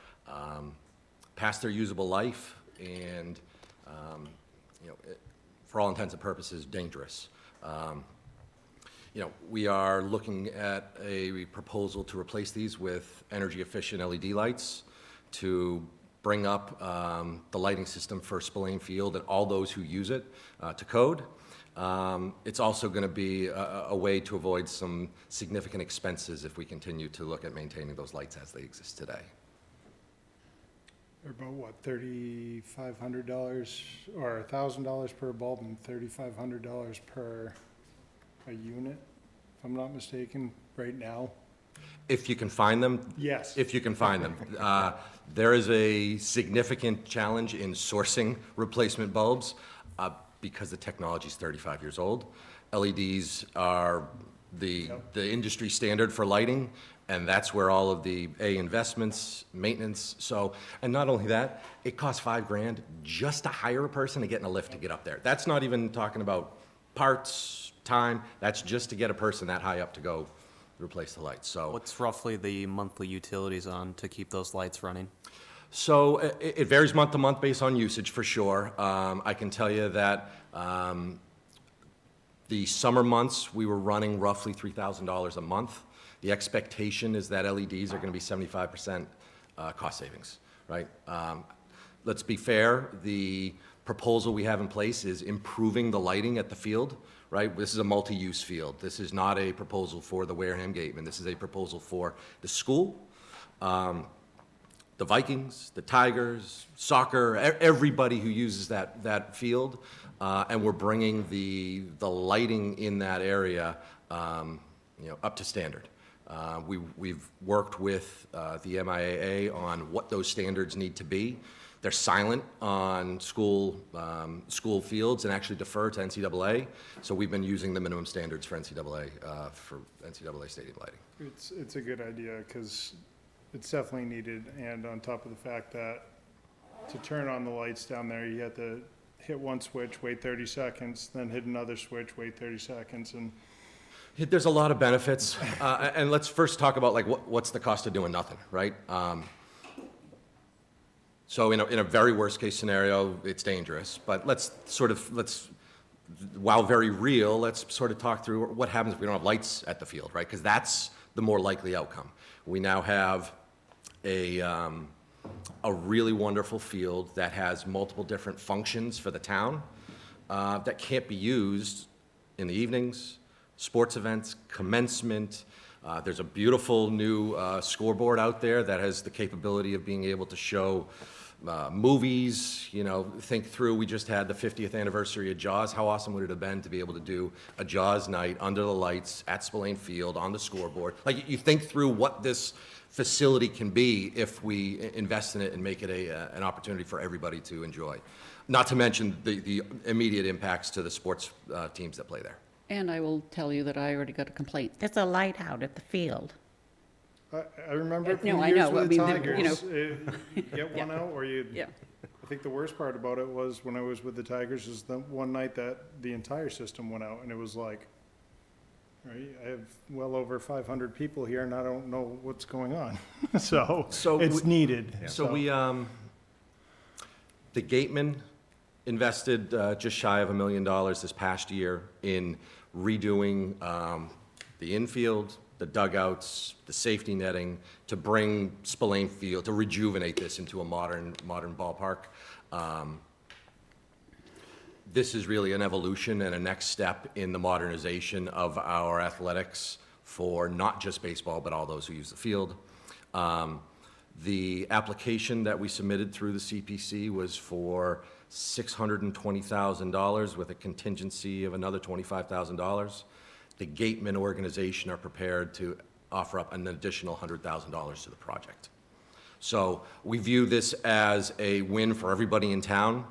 past their usable life and, for all intents and purposes, dangerous. We are looking at a proposal to replace these with energy-efficient LED lights to bring up the lighting system for Spillane Field and all those who use it to code. It's also going to be a way to avoid some significant expenses if we continue to look at maintaining those lights as they exist today. They're about, what, $3,500 or $1,000 per bulb and $3,500 per a unit, if I'm not mistaken, right now? If you can find them. Yes. If you can find them. There is a significant challenge in sourcing replacement bulbs because the technology is 35 years old. LEDs are the industry standard for lighting, and that's where all of the investments, maintenance, and not only that, it costs $5,000 just to hire a person to get in a lift to get up there. That's not even talking about parts, time, that's just to get a person that high up to go replace the lights, so. What's roughly the monthly utilities on to keep those lights running? So it varies month to month based on usage, for sure. I can tell you that the summer months, we were running roughly $3,000 a month. The expectation is that LEDs are going to be 75% cost savings, right? Let's be fair, the proposal we have in place is improving the lighting at the field, right? This is a multi-use field. This is not a proposal for the Wareham Gateman. This is a proposal for the school, the Vikings, the Tigers, soccer, everybody who uses that field, and we're bringing the lighting in that area, up to standard. We've worked with the MIAA on what those standards need to be. They're silent on school fields and actually defer to NCAA. So we've been using the minimum standards for NCAA stadium lighting. It's a good idea because it's definitely needed, and on top of the fact that to turn on the lights down there, you have to hit one switch, wait 30 seconds, then hit another switch, wait 30 seconds, and there's a lot of benefits, and let's first talk about what's the cost of doing nothing, right? So in a very worst case scenario, it's dangerous, but let's while very real, let's sort of talk through what happens if we don't have lights at the field, right? Because that's the more likely outcome. We now have a really wonderful field that has multiple different functions for the town that can't be used in the evenings, sports events, commencement. There's a beautiful new scoreboard out there that has the capability of being able to show movies. Think through, we just had the 50th anniversary of Jaws. How awesome would it have been to be able to do a Jaws night under the lights at Spillane Field on the scoreboard? Like, you think through what this facility can be if we invest in it and make it an opportunity for everybody to enjoy. Not to mention the immediate impacts to the sports teams that play there. And I will tell you that I already got a complaint. There's a light out at the field. I remember No, from I years know, with I the mean, Tigers, you get one Yeah. out, or you. Yeah. I think the worst part about it was when I was with the Tigers is the one night that the entire system went out, and it was like, right, I have well over 500 people here, and I don't know what's going on. So it's needed. So we, The Gateman invested just shy of $1 million this past year in redoing the infield, the dugouts, the safety netting, to bring Spillane Field, to rejuvenate this into a modern ballpark. This is really an evolution and a next step in the modernization of our athletics for not just baseball, but all those who use the field. The application that we submitted through the CPC was for $620,000 with a contingency of another $25,000. The Gateman organization are prepared to offer up an additional $100,000 to the project. So we view this as a win for everybody in town.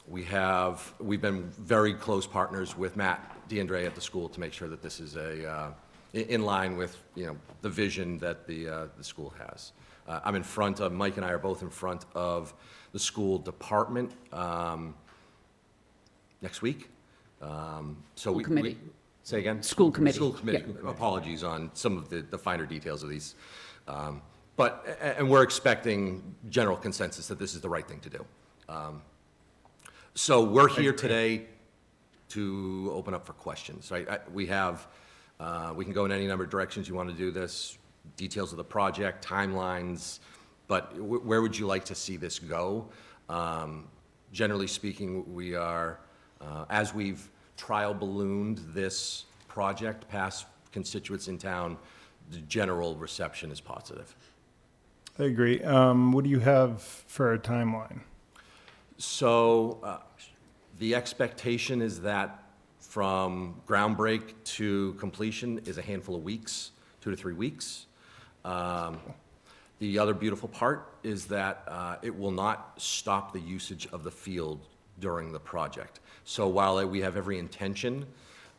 We've been very close partners with Matt DeAndre at the school to make sure that this is in line with, the vision that the school has. Mike and I are both in front of the school department next week. School committee. Say again? School committee. School committee. Yeah. Apologies on some of the finer details of these. And we're expecting general consensus that this is the right thing to do. So we're here today to open up for questions, right? We can go in any number of directions you want to do this, details of the project, timelines, but where would you like to see this go? Generally speaking, we are, as we've trial ballooned this project past constituents in town, the general reception is positive. I agree. What do you have for a timeline? So the expectation is that from ground break to completion is a handful of weeks, 2 to 3 weeks. The other beautiful part is that it will not stop the usage of the field during the project. So while we have every intention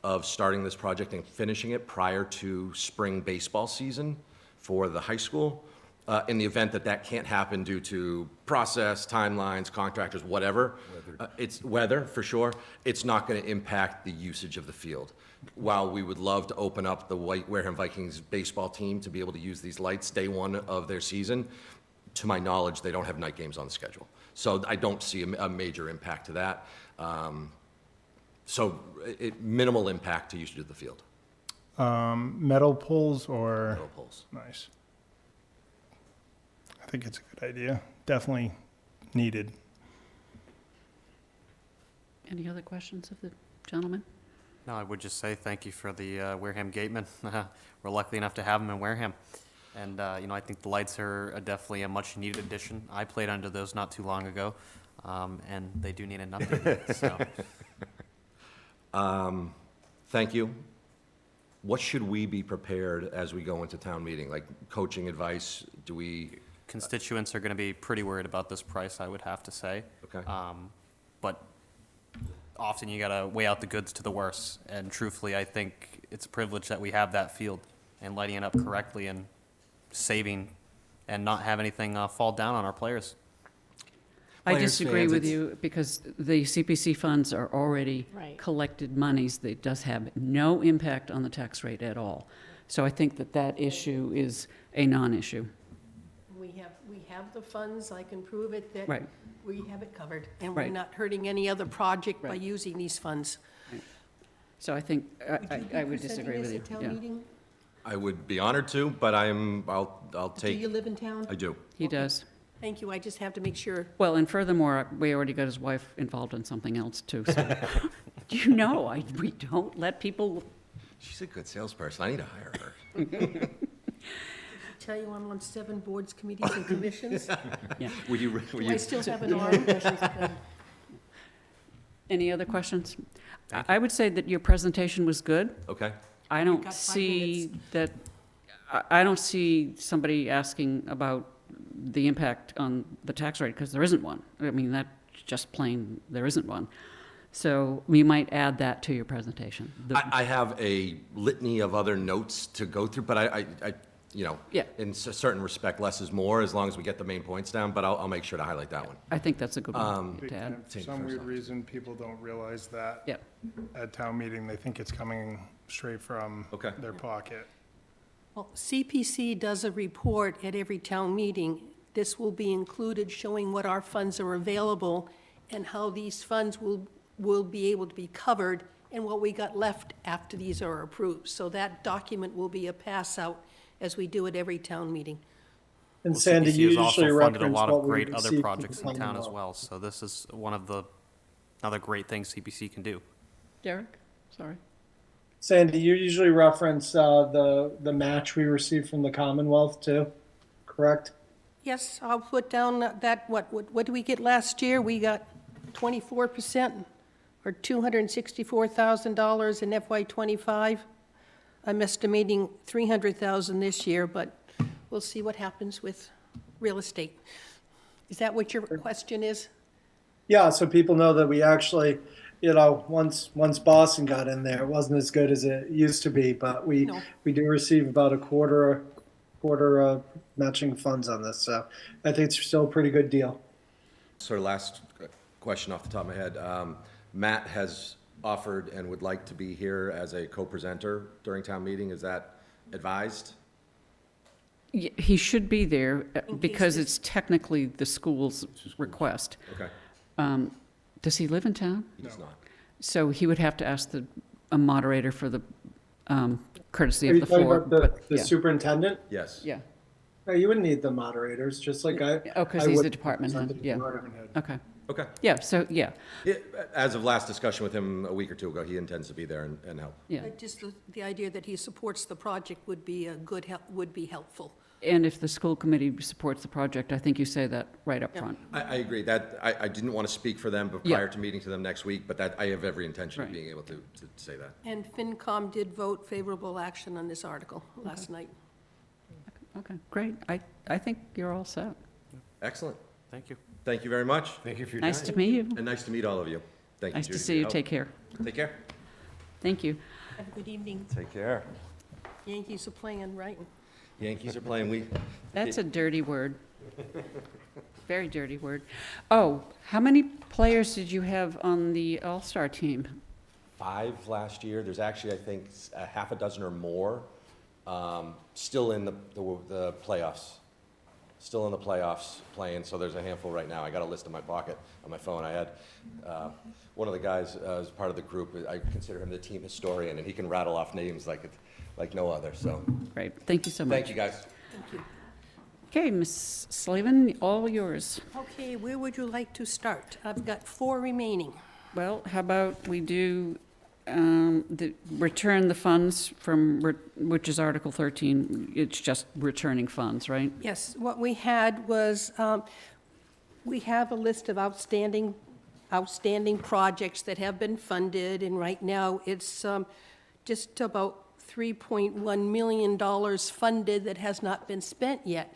of starting this project and finishing it prior to spring baseball season for the high school, in the event that that can't happen due to process, timelines, contractors, whatever, it's weather for sure, it's not going to impact the usage of the field. While we would love to open up the Wareham Vikings baseball team to be able to use these lights day one of their season, to my knowledge, they don't have night games on the schedule. So I don't see a major impact to that. Minimal impact to usage of the field. Metal poles or? Metal poles. Nice. I think it's a good idea. Definitely needed. Any other questions of the gentleman? No, I would just say thank you for the Wareham Gateman. We're lucky enough to have them in Wareham. And, I think the lights are definitely a much-needed addition. I played under those not too long ago, and they do need an update. So. Thank you. What should we be prepared as we go into town meeting? Like coaching advice, do we? Constituents are going to be pretty worried about this price, I would have to say. Okay. But often you got to weigh out the goods to the worst. And truthfully, I think it's a privilege that we have that field and lighting it up correctly and saving and not have anything fall down on our players. I Players, disagree fans, with it's- you because the CPC funds are already Right. collected monies. That does have no impact on the tax rate at all. So I think that issue is a non-issue. We have the funds, I can prove it, that Right. we have it covered. And we're Right. not hurting any other project by Right. using these funds. So I think, Would you be I would presenting disagree with this you. at town Yeah. meeting? I would be honored to, but I'll Do you take, live in town? I do. He does. Thank you, I just have to make sure. Well, and furthermore, we already got his wife involved in something else too, so. We don't let people, She's a good salesperson. I need to hire her. Tell you I'm on 7 boards, committees, and commissions. Will you, Do I still have an arm? any other questions? I would say that your presentation was good. okay? I don't got 5 see that, I don't see somebody asking about the impact on the tax rate, because there isn't one. I mean, that's just plain, there isn't one. So we might add that to your presentation. I have a litany of other notes to go through, but I Yeah. in a certain respect, less is more, as long as we get the main points down, but I'll make sure to highlight that one. I think that's a good one Big to fan. add. For some weird reason, people don't realize that. Yeah. At town meeting, they think it's coming straight from Okay. their pocket. Well, CPC does a report at every town meeting this will be included, showing what our funds are available and how these funds will be able to be covered and what we got left after these are approved. So that document will be a pass-out as we do at every town meeting. And Well, Sandy, CPC you has also usually funded a reference lot what of we great received other from projects in town as Commonwealth. well, so this is one of the other great things CPC can do. Derek, sorry. Sandy, you usually reference the match we received from the Commonwealth too, correct? Yes, I'll put down that, what did we get last year? We got 24%, or $264,000 in FY '25. I'm estimating 300,000 this year, but we'll see what happens with real estate. Is that what your question is? Yeah, so people know that we actually, once Boston got in there, it wasn't as good as it used to be, but we No. do receive about a quarter matching funds on this, so I think it's still a pretty good deal. Sort of last question off the top of my head. Matt has offered and would like to be here as a co-presenter during town meeting. Is that advised? He should be there In because case it's technically the school's request. Okay, Does he live in town? he does not. So he would have to ask a moderator for the courtesy Are of you the talking floor. about but the yeah. superintendent? Yes. Yeah, No, you wouldn't need the moderators, just like I. oh, because I he's would the department head, represent the yeah, department. okay. Okay. Yeah, so, yeah, As of last discussion with him a week or two ago, he intends to be there and help. yeah. Just the idea that he supports the project would be would be helpful. And if the school committee supports the project, I think you say that right up Yeah. front. I agree. That, I didn't want to speak for them Yeah. prior to meeting to them next week, but that, I have every intention of Right. being able to say that. And FinCom did vote favorable action on this article last night. Okay, great. I think you're all set. Excellent. Thank you. Thank you very much, Thank you for your Nice time. to meet you. and nice to meet all of you. Thank you, Nice to Judy, see for you. your help. Take care. Take care. Thank you. Have a good evening. Take care. Yankees are playing, right? Yankees are playing. That's a dirty word. Very dirty word. Oh, how many players did you have on the All-Star team? 5 last year. There's actually, I think, a half a dozen or more still in the playoffs. Still in the playoffs playing, so there's a handful right now. I got a list in my pocket on my phone. I had one of the guys as part of the group. I consider him the team historian, and he can rattle off names like no other. So Great, thank you so much. thank you, guys. Thank you. Okay, Ms. Slavin, all yours. Okay, where would you like to start? I've got 4 remaining. Well, how about we do return the funds from, which is Article 13. It's just returning funds, right? Yes, what we had was, we have a list of outstanding projects that have been funded, and right now it's just about $3.1 million funded that has not been spent yet.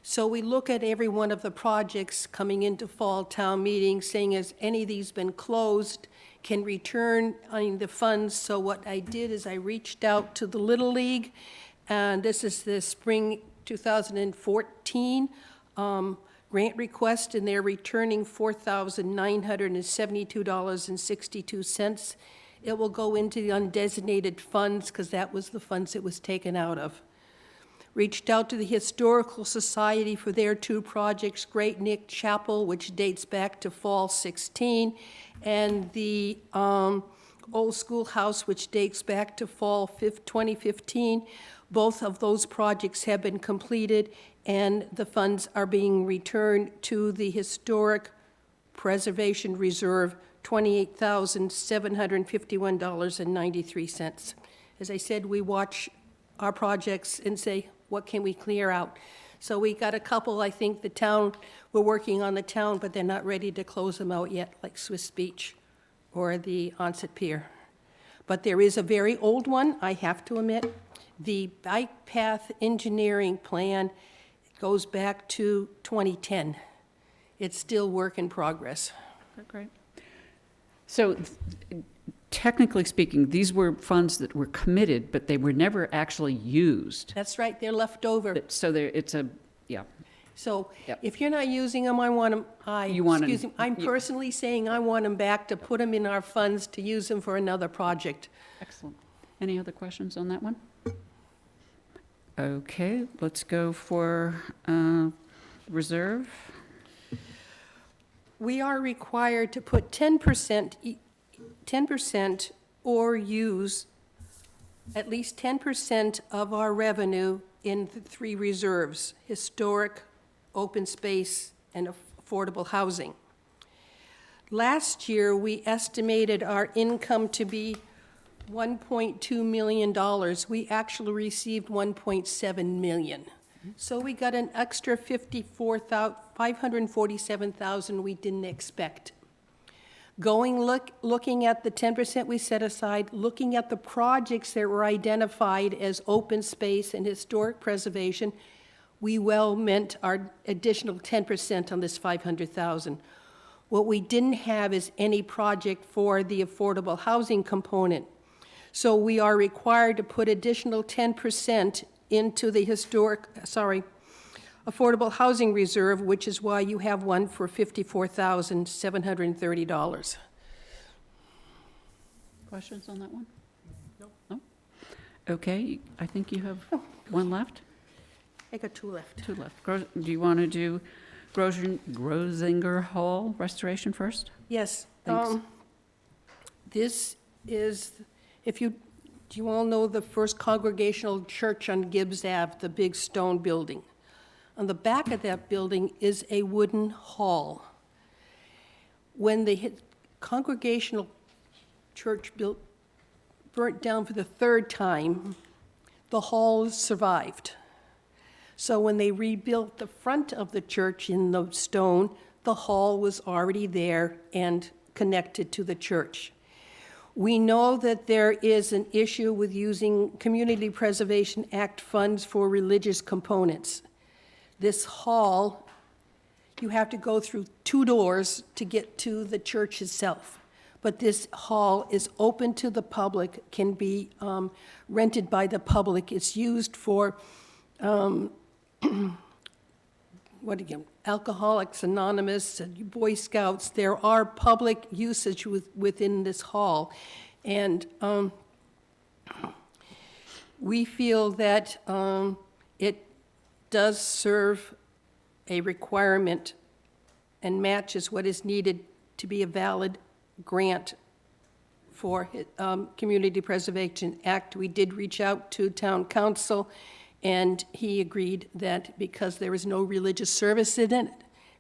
So we look at every one of the projects coming into fall town meeting, saying, has any of these been closed, can return the funds. So what I did is I reached out to the Little League, and this is the spring 2014 grant request, and they're returning $4,972.62. It will go into the undesignated funds, because that was the funds it was taken out of. Reached out to the Historical Society for their 2 projects, Great Nick Chapel, which dates back to fall 16, and the Old Schoolhouse, which dates back to fall 2015. Both of those projects have been completed, and the funds are being returned to the Historic Preservation Reserve, $28,751.93. As I said, we watch our projects and say, what can we clear out? So we got a couple, I think the town, we're working on the town, but they're not ready to close them out yet, like Swiss Beach or the Onset Pier. But there is a very old one, I have to admit. The bike path engineering plan goes back to 2010. It's still work in progress. Okay, great. So technically speaking, these were funds that were committed, but they were never actually used. That's right, they're left over. So it's a, yeah, So Yep. if you're not using them, I want them, You want 'em- excuse me, I'm personally saying I want them back to put them in our funds to use them for another project. excellent. Any other questions on that one? Okay, let's go for Reserve, We are required to put 10%, 10% or use at least 10% of our revenue in the three reserves: historic, open space, and affordable housing. Last year, we estimated our income to be $1.2 million. We actually received $1.7 million. So we got an extra $547,000 we didn't expect. Looking at the 10% we set aside, looking at the projects that were identified as open space and historic preservation, we well meant our additional 10% on this $500,000. What we didn't have is any project for the affordable housing component. So we are required to put additional 10% into the affordable housing reserve, which is why you have one for $54,730. questions on that one? No. Okay, I think you have one left? I got two left. Two left. Do you want to do Grosinger Hall restoration first? Yes. Thanks. This is, do you all know the First Congregational Church on Gibbs Ave, the big stone building? On the back of that building is a wooden hall. When the Congregational Church burnt down for the third time, the hall survived. So when they rebuilt the front of the church in the stone, the hall was already there and connected to the church. We know that there is an issue with using Community Preservation Act funds for religious components. This hall, you have to go through two doors to get to the church itself. But this hall is open to the public, can be rented by the public. It's used for Alcoholics Anonymous, Boy Scouts. There are public usage within this hall. And we feel that it does serve a requirement and matches what is needed to be a valid grant for Community Preservation Act. We did reach out to town council, and he agreed that because there is no religious service in it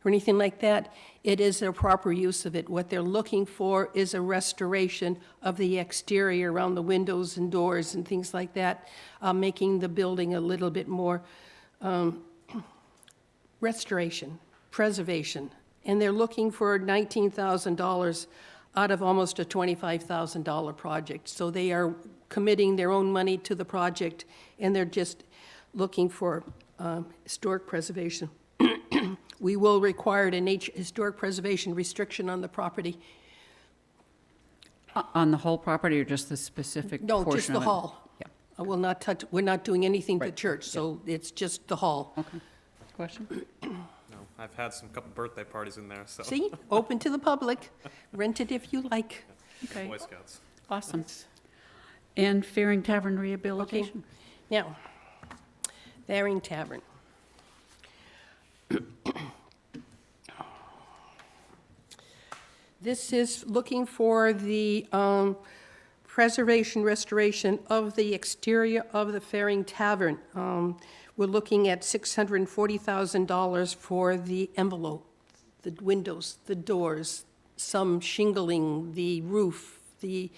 or anything like that, it is a proper use of it. What they're looking for is a restoration of the exterior around the windows and doors and things like that, making the building a little bit more restoration, preservation. And they're looking for $19,000 out of almost a $25,000 project. So they are committing their own money to the project, and they're just looking for historic preservation. We will require a historic preservation restriction on the property. On the whole property or just the specific portion of it? No, just the hall. Yeah. I will not touch, we're not doing anything to Right. church, so it's just the hall. Okay. Question? No, I've had some couple birthday parties in there, so. See, open to the public, rent it if you like. Okay, Boy Scouts. awesome. And Fearing Tavern rehabilitation? Now, Waring Tavern. This is looking for the preservation, restoration of the exterior of the Waring Tavern. We're looking at $640,000 for the envelope, the windows, the doors, some shingling, the roof, the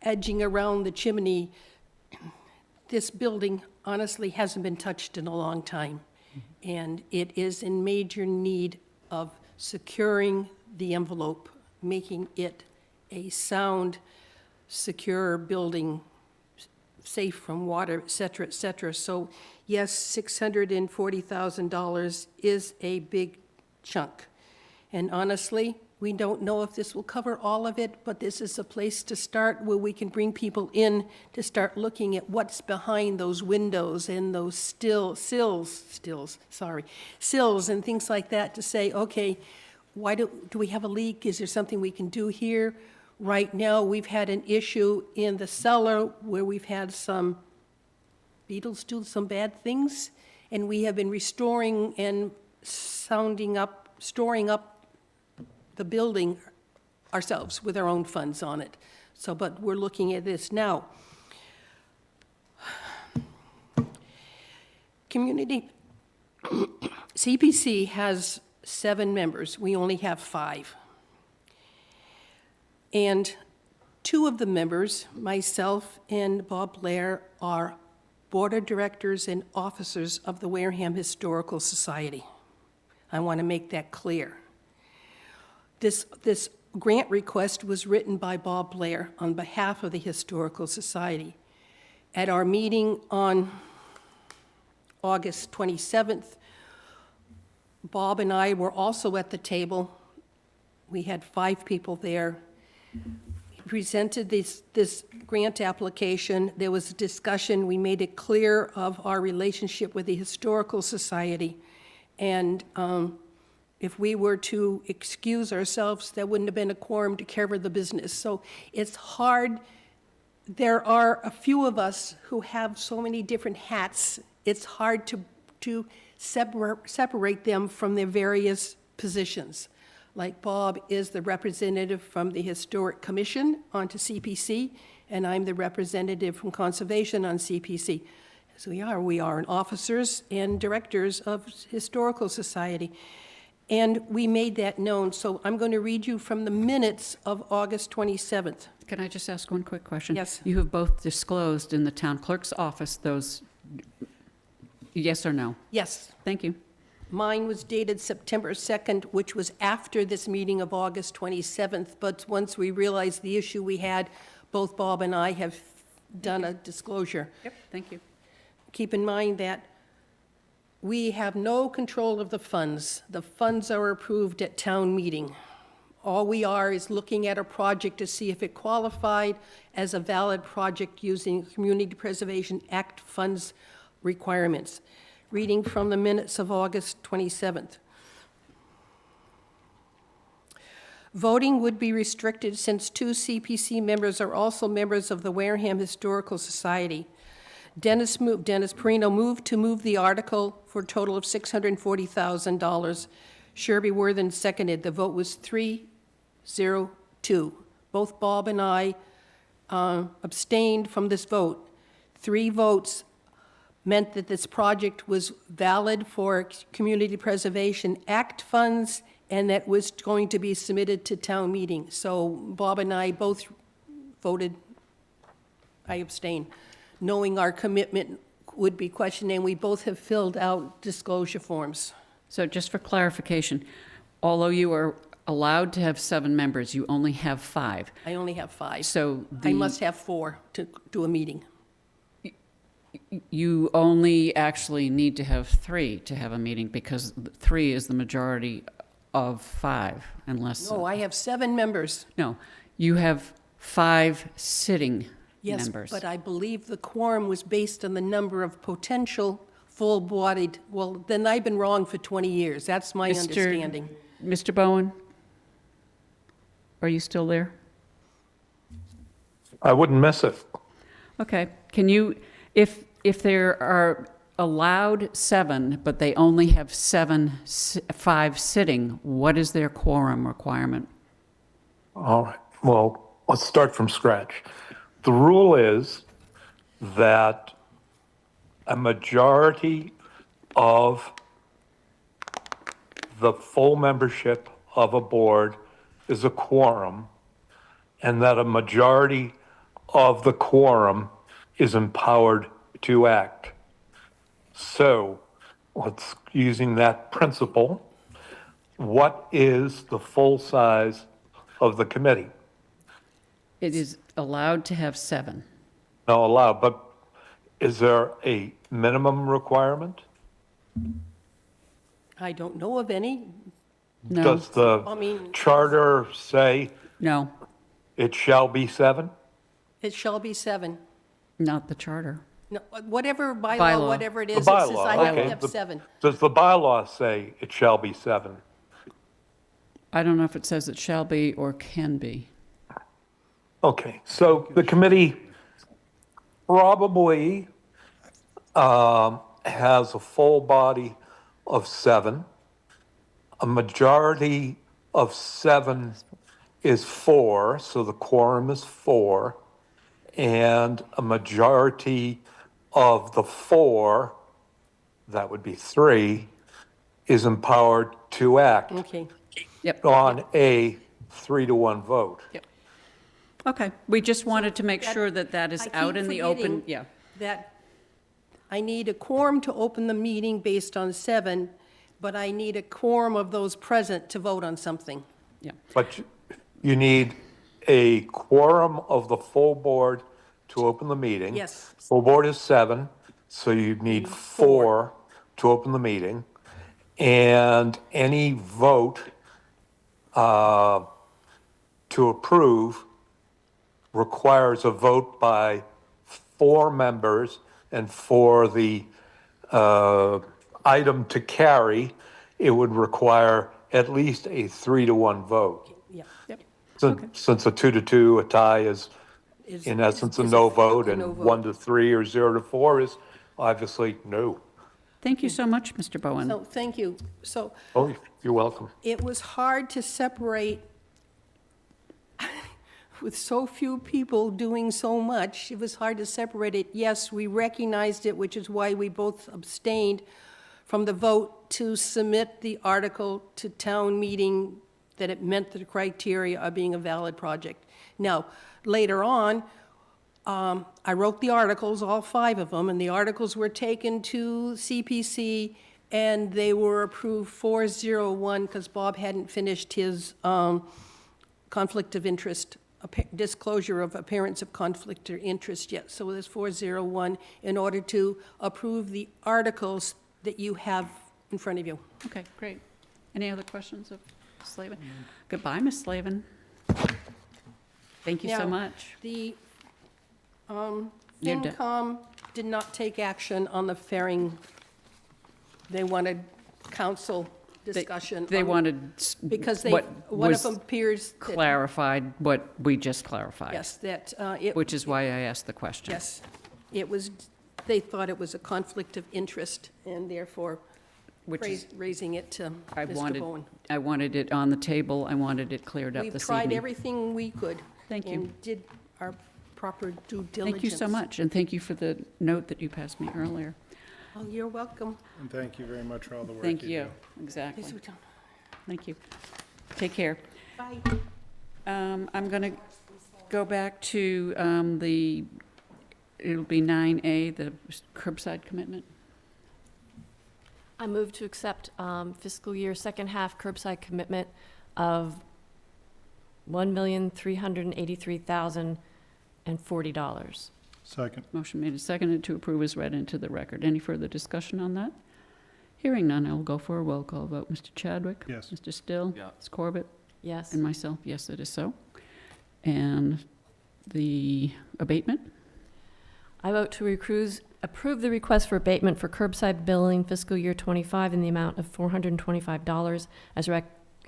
edging around the chimney. This building honestly hasn't been touched in a long time, and it is in major need of securing the envelope, making it a sound, secure building, safe from water, et cetera, et cetera. So yes, $640,000 is a big chunk. And honestly, we don't know if this will cover all of it, but this is a place to start where we can bring people in to start looking at what's behind those windows and those sills and things like that, to say, okay, why do we have a leak? Is there something we can do here? Right now, we've had an issue in the cellar where we've had some beetles do some bad things, and we have been restoring and storing up the building ourselves with our own funds on it. So, but we're looking at this now. Community, CPC has 7 members. We only have 5. And 2 of the members, myself and Bob Blair, are board of directors and officers of the Wareham Historical Society. I want to make that clear. This grant request was written by Bob Blair on behalf of the Historical Society. At our meeting on August 27th, Bob and I were also at the table. We had 5 people there. We presented this grant application. There was a discussion. We made it clear of our relationship with the Historical Society. And if we were to excuse ourselves, there wouldn't have been a quorum to cover the business. So it's hard. There are a few of us who have so many different hats. It's hard to separate them from their various positions. Like Bob is the representative from the Historic Commission onto CPC, and I'm the representative from Conservation on CPC. As we are officers and directors of Historical Society. And we made that known, so I'm going to read you from the minutes of August 27th. Can I just ask one quick question? Yes. You have both disclosed in the town clerk's office those, yes or no? Yes. Thank you. Mine was dated September 2nd, which was after this meeting of August 27th, but once we realized the issue we had, both Bob and I have done a disclosure. Yep, thank you. Keep in mind that we have no control of the funds. The funds are approved at town meeting. All we are is looking at a project to see if it qualified as a valid project using Community Preservation Act funds requirements. Reading from the minutes of August 27th. Voting would be restricted since 2 CPC members are also members of the Wareham Historical Society. Dennis Perino moved to move the article for a total of $640,000. Sherby Worthen seconded. The vote was 3-0-2. Both Bob and I abstained from this vote. 3 votes meant that this project was valid for Community Preservation Act funds and that was going to be submitted to town meeting. So Bob and I both voted, I abstain, knowing our commitment would be questioned, and we both have filled out disclosure forms. So just for clarification, although you are allowed to have 7 members, you only have 5. I only have 5. So I must have 4 to do a meeting. You only actually need to have 3 to have a meeting because 3 is the majority of 5, unless... No, I have 7 members. No, you have 5 sitting Yes, members. but I believe the quorum was based on the number of potential full-bodied, well, then I've been wrong for 20 years. That's my understanding. Mr. Bowen? Are you still there? I wouldn't miss it. Okay, can you, if there are allowed 7, but they only have 5 sitting, what is their quorum requirement? All right, well, let's start from scratch. The rule is that a majority of the full membership of a board is a quorum, and that a majority of the quorum is empowered to act. So, let's, using that principle, what is the full size of the committee? It is allowed to have 7. No, allowed, but is there a minimum requirement? I don't know of any. No. Does I mean- the charter say No, it shall be 7? It shall be 7. not the charter. No, whatever bylaw, Bylaw. whatever it The is, it says bylaw, I have to okay. have 7. Does the bylaw say it shall be 7? I don't know if it says it shall be or can be. Okay, so the committee probably has a full body of 7. a majority of 7 is 4, so the quorum is 4, and a majority of the 4, that would be 3, is empowered to act Okay. Yep, on a 3-to-1 vote. okay. We just wanted to make that- sure that that is I out keep in the open, forgetting yeah. That I need a quorum to open the meeting based on 7, but I need a quorum of those present to vote on something. But you need a quorum of the full board to open the meeting. Yes. Full board is 7, so you need 4 to open the meeting. And any vote to approve requires a vote by 4 members, and for the item to carry, it would require at least a 3-to-1 vote. Yeah. Yep. Since a 2-to-2, a tie is in essence a no vote, a and no vote. 1-to-3 or 0-to-4 is obviously no. Thank you so much, Mr. Bowen. So, thank you. So Oh, you're welcome. it was hard to separate, with so few people doing so much, it was hard to separate it. Yes, we recognized it, which is why we both abstained from the vote to submit the article to town meeting, that it met the criteria of being a valid project. Now, later on, I wrote the articles, all 5 of them, and the articles were taken to CPC, and they were approved 401, because Bob hadn't finished his conflict of interest, disclosure of appearance of conflict or interest yet. So there's 401 in order to approve the articles that you have in front of you. Okay, great. Any other questions of Ms. Slavin? Goodbye, Ms. Slavin. Thank you so Now, much. The You're done. FinCom did not take action on the fairing. They wanted council discussion. They on- wanted Because they, what one of was them appears that, clarified what we just clarified. yes, that it, Which is why I asked the question. yes, it was, they thought it was a conflict of interest, and therefore Which is, raising it to I Mr. Bowen. wanted it on the table, I wanted it cleared up We've this tried evening. everything we could. Thank you. And did our proper due diligence. Thank you so much, and thank you for the note that you passed me earlier. Oh, you're welcome. And thank you very much for all the work Thank you you, do. exactly. Yes, we don't. Thank you. Take care. Bye. I'm going to go back to it'll be 9A, the curbside commitment. I move to accept fiscal year second half curbside commitment of $1,383,040. Second. Motion made and seconded to approve is read into the record. Any further discussion on that? Hearing none, I will go for a roll call vote. Mr. Chadwick? Yes. Mr. Still? Yeah. Ms. Corbett? Yes. And myself, yes, it is so. And the abatement? I vote to approve the request for abatement for curbside billing fiscal year '25 in the amount of $425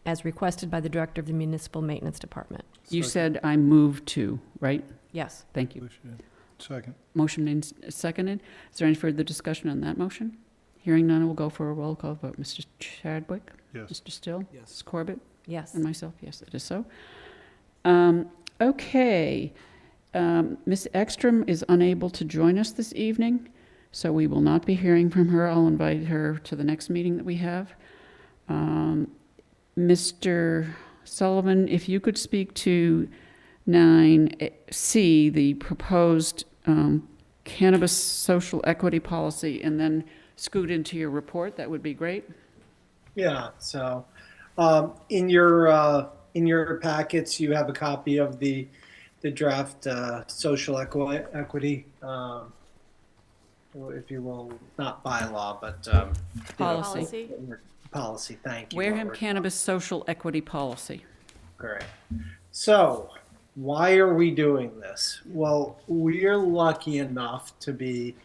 as requested by the Director of the Municipal Maintenance Department. You said I move to, right? Yes. Thank you. Second. Motion made and seconded. Is there any further discussion on that motion? Hearing none, we'll go for a roll call vote. Mr. Chadwick? Yes. Mr. Still? Yes. Ms. Corbett? Yes. And myself, yes, it is so. Okay. Ms. Ekstrom is unable to join us this evening, so we will not be hearing from her. I'll invite her to the next meeting that we have. Mr. Sullivan, if you could speak to 9C, the proposed cannabis social equity policy, and then scoot into your report, that would be great. Yeah, so in your packets, you have a copy of the draft social equity, if you will, not bylaw, but Policy. policy. Thank you. Wareham Robert. Cannabis Social Equity Policy. Great. So, why are we doing this? Well, we're lucky enough to be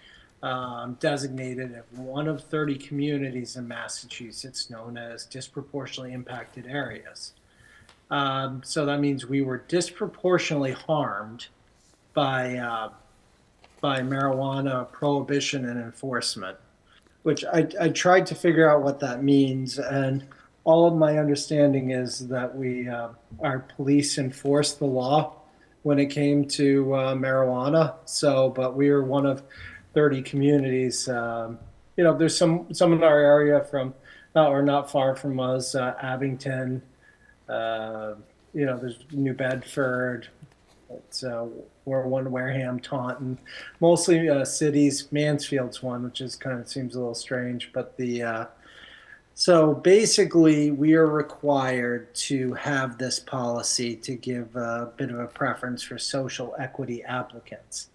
designated as one of 30 communities in Massachusetts known as disproportionately impacted areas. So that means we were disproportionately harmed by marijuana prohibition and enforcement, which I tried to figure out what that means. And all of my understanding is that our police enforced the law when it came to marijuana. So, but we are one of 30 communities. There's some in our area not far from us, Abington. There's New Bedford. We're one Wareham, Taunton, mostly cities. Mansfield's one, which is kind of seems a little strange, but so basically, we are required to have this policy to give a bit of a preference for social equity applicants.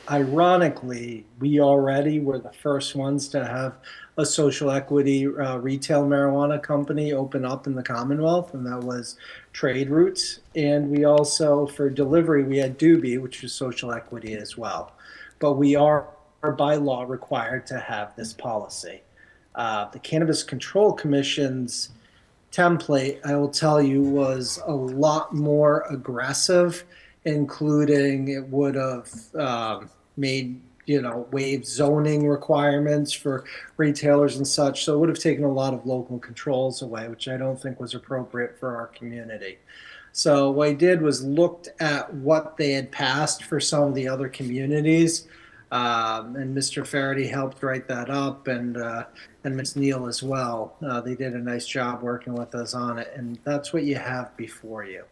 Ironically, we already were the first ones to have a social equity retail marijuana company open up in the Commonwealth, and that was Trade Routes. And we also, for delivery, we had Doobie, which is social equity as well. But we are by law required to have this policy. The Cannabis Control Commission's template, I will tell you, was a lot more aggressive, including it would have made, waived zoning requirements for retailers and such. So it would have taken a lot of local controls away, which I don't think was appropriate for our community. So what I did was looked at what they had passed for some of the other communities. And Mr. Faraday helped write that up, and Ms. Neal as well. They did a nice job working with us on it, and that's what you have before you.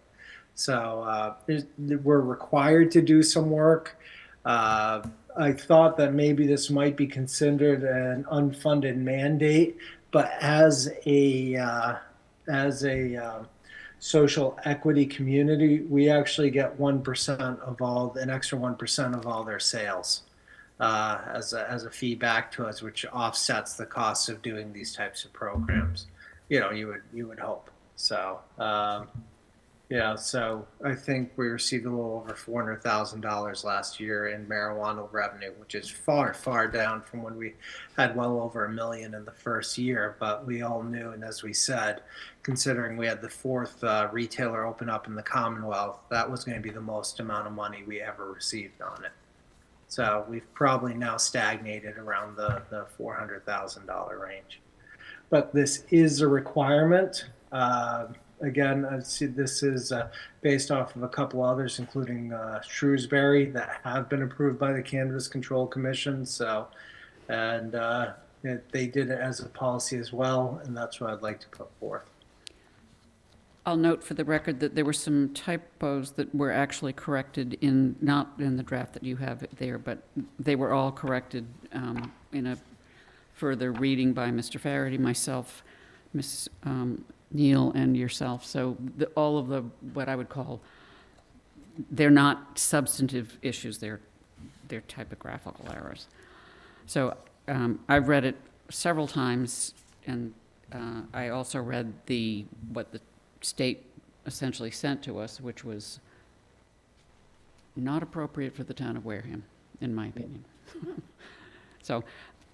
So we're required to do some work. I thought that maybe this might be considered an unfunded mandate, but as a social equity community, we actually get 1% of an extra 1% of all their sales. As a feedback to us, which offsets the costs of doing these types of programs. You would hope. So so I think we received a little over $400,000 last year in marijuana revenue, which is far, far down from when we had well over $1 million in the first year. But we all knew, and as we said, considering we had the fourth retailer open up in the Commonwealth, that was going to be the most amount of money we ever received on it. So we've probably now stagnated around the $400,000 range. But this is a requirement. Again, I see this is based off of a couple others, including Shrewsbury, that have been approved by the Cannabis Control Commission. So, and they did it as a policy as well, and that's what I'd like to put forth. I'll note for the record that there were some typos that were actually corrected not in the draft that you have there, but they were all corrected in a further reading by Mr. Faraday, myself, Ms. Neal, and yourself. So all of the, what I would call, they're not substantive issues, they're typographical errors. So I've read it several times, and I also read what the state essentially sent to us, which was not appropriate for the town of Wareham, in my opinion. So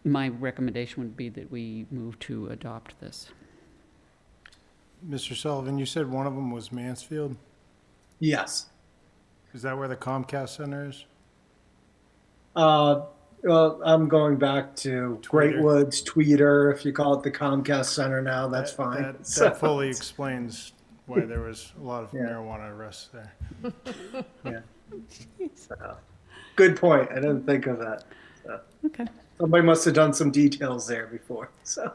my recommendation would be that we move to adopt this. Mr. Sullivan, you said one of them was Mansfield? Yes. Is that where the Comcast Center is? Well, I'm going back to Great Woods, Tweeter. If you call it the Comcast Center now, that's fine. That fully explains why there was a lot of marijuana arrests there. Yeah. So, good point. I didn't think of that. So. Okay. Somebody must have done some details there before. So.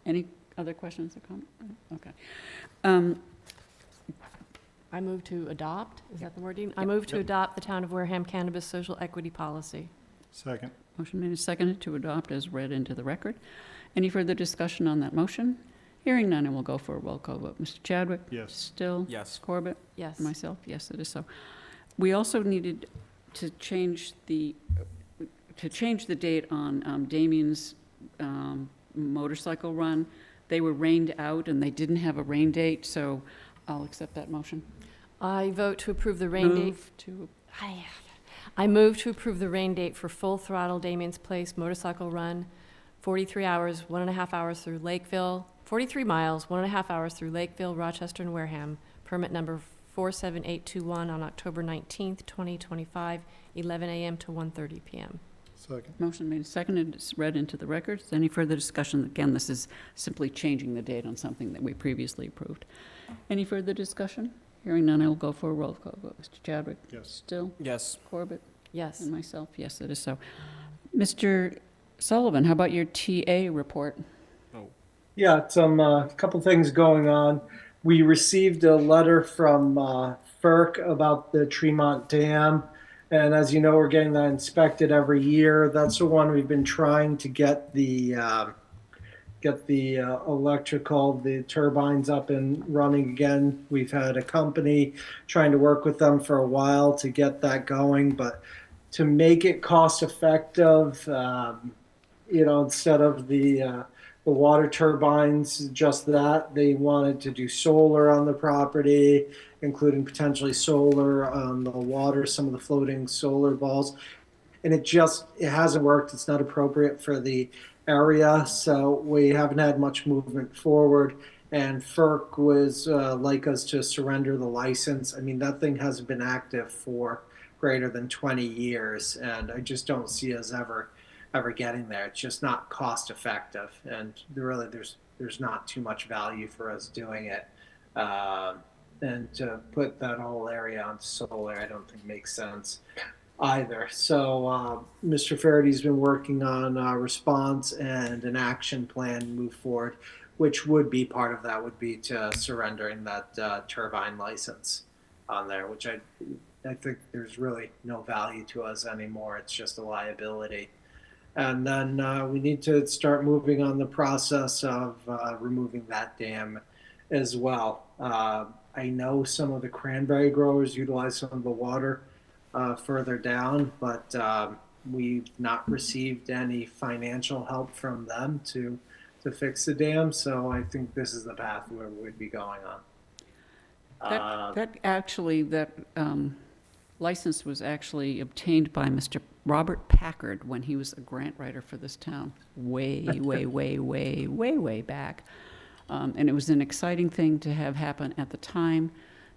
Any other questions or comments? Okay. I move to adopt, is that the wording? I move to adopt the Town of Wareham Cannabis Social Equity Policy. Second. Motion made and seconded to adopt as read into the record. Any further discussion on that motion? Hearing none, and we'll go for a roll call vote. Mr. Chadwick? Yes. Still? Yes. Corbett? Yes. Myself? Yes, it is so. We also needed to change the date on Damien's motorcycle run. They were rained out, and they didn't have a rain date, so I'll accept that motion. I vote to approve the rain date. I move to approve the rain date for Full Throttle Damien's Place Motorcycle Run, 43 hours, 1.5 hours through Lakeville, 43 miles, 1.5 hours through Lakeville, Rochester, and Wareham. Permit number 47821 on October 19th, 2025, 11 a.m. to 1:30 p.m. Second. Motion made and seconded, it's read into the records. Any further discussion? Again, this is simply changing the date on something that we previously approved. Any further discussion? Hearing none, I will go for a roll call vote. Mr. Chadwick? Yes. Still? Yes. Corbett? Yes. And myself, yes, it is so. Mr. Sullivan, how about your TA report? Yeah, some couple things going on. We received a letter from FERC about the Tremont Dam, and as you know, we're getting that inspected every year. That's the one we've been trying to get the electrical, the turbines up and running again. We've had a company trying to work with them for a while to get that going, but to make it cost effective, instead of the water turbines, just that, they wanted to do solar on the property, including potentially solar on the water, some of the floating solar balls. And it hasn't worked. It's not appropriate for the area, so we haven't had much movement forward. And FERC was like us to surrender the license. I mean, that thing hasn't been active for greater than 20 years, and I just don't see us ever getting there. It's just not cost effective, and there's not too much value for us doing it. And to put that whole area on solar, I don't think makes sense either. So Mr. Farady's been working on a response and an action plan to move forward, which would be part of that would be to surrendering that turbine license on there, which I think there's really no value to us anymore. It's just a liability. And then we need to start moving on the process of removing that dam as well. I know some of the cranberry growers utilize some of the water further down, but we've not received any financial help from them to fix the dam. So I think this is the path where we'd be going on. That license was actually obtained by Mr. Robert Packard when he was a grant writer for this town, way back. And it was an exciting thing to have happen at the time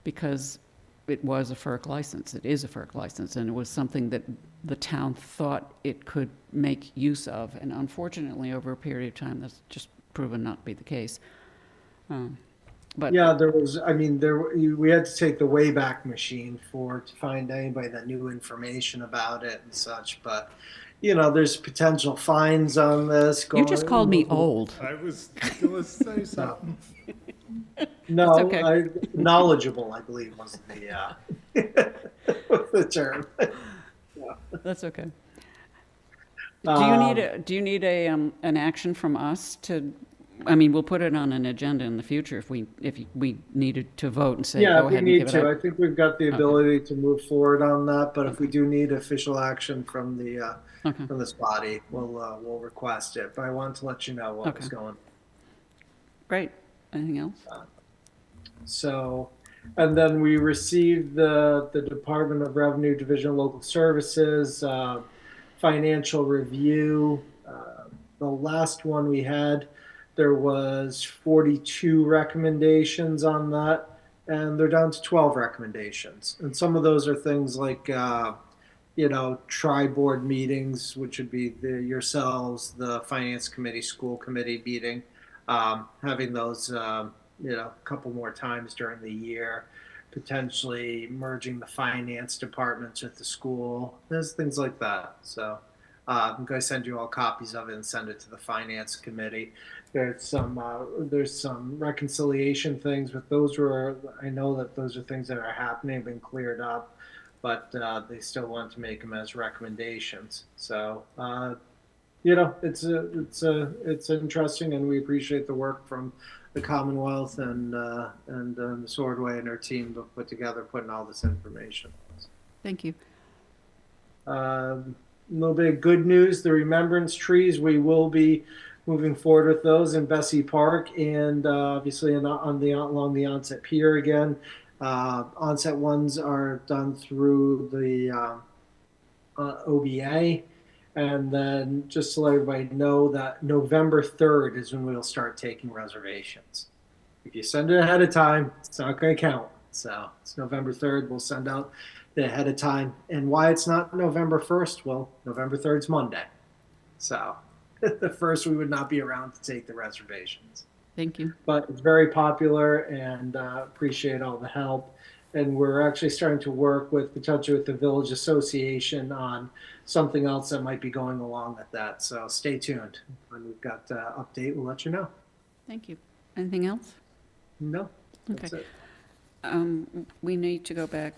because it was a FERC license. It is a FERC license, and it was something that the town thought it could make use of. And unfortunately, over a period of time, that's just proven not to be the case. But yeah, we had to take the Wayback Machine to find anybody that knew information about it and such. But there's potential fines on this. You just called me old. I was going to say something. No, okay. Knowledgeable, I believe, was the term. That's okay. Do you need an action from us to? I mean, we'll put it on an agenda in the future if we needed to vote and say, yeah, go if we ahead need and give to. it up. I think we've got the ability to move forward on that, but if we do need official action from from this body, we'll request it. But I wanted to let you know what was going on. Great. Anything else? So, and then we received the Department of Revenue Division of Local Services financial review. The last one we had, there was 42 recommendations on that, and they're down to 12 recommendations. And some of those are things like, tri-board meetings, which would be yourselves, the finance committee, school committee meeting, having those, a couple more times during the year, potentially merging the finance departments with the school. There's things like that. So I'm going to send you all copies of it and send it to the finance committee. There's some reconciliation things, but I know that those are things that are happening, been cleared up, but they still want to make them as recommendations. So, it's interesting, and we appreciate the work from the Commonwealth and the Swordway and our team to put together, putting all this information. Thank you. A little bit of good news, the remembrance trees, we will be moving forward with those in Bessie Park and obviously along the Onset Pier again. Onset ones are done through the OBA. And then just to let everybody know that November 3rd is when we'll start taking reservations. If you send it ahead of time, it's not going to count. So it's November 3rd. We'll send out ahead of time. And why it's not November 1st? Well, November 3rd is Monday. So the 1st, we would not be around to take the reservations. Thank you. But it's very popular, and appreciate all the help. And we're actually starting to work potentially with the Village Association on something else that might be going along with that. So stay tuned. When we've got update, we'll let you know. Thank you. Anything else? No, that's Okay. it. We need to go back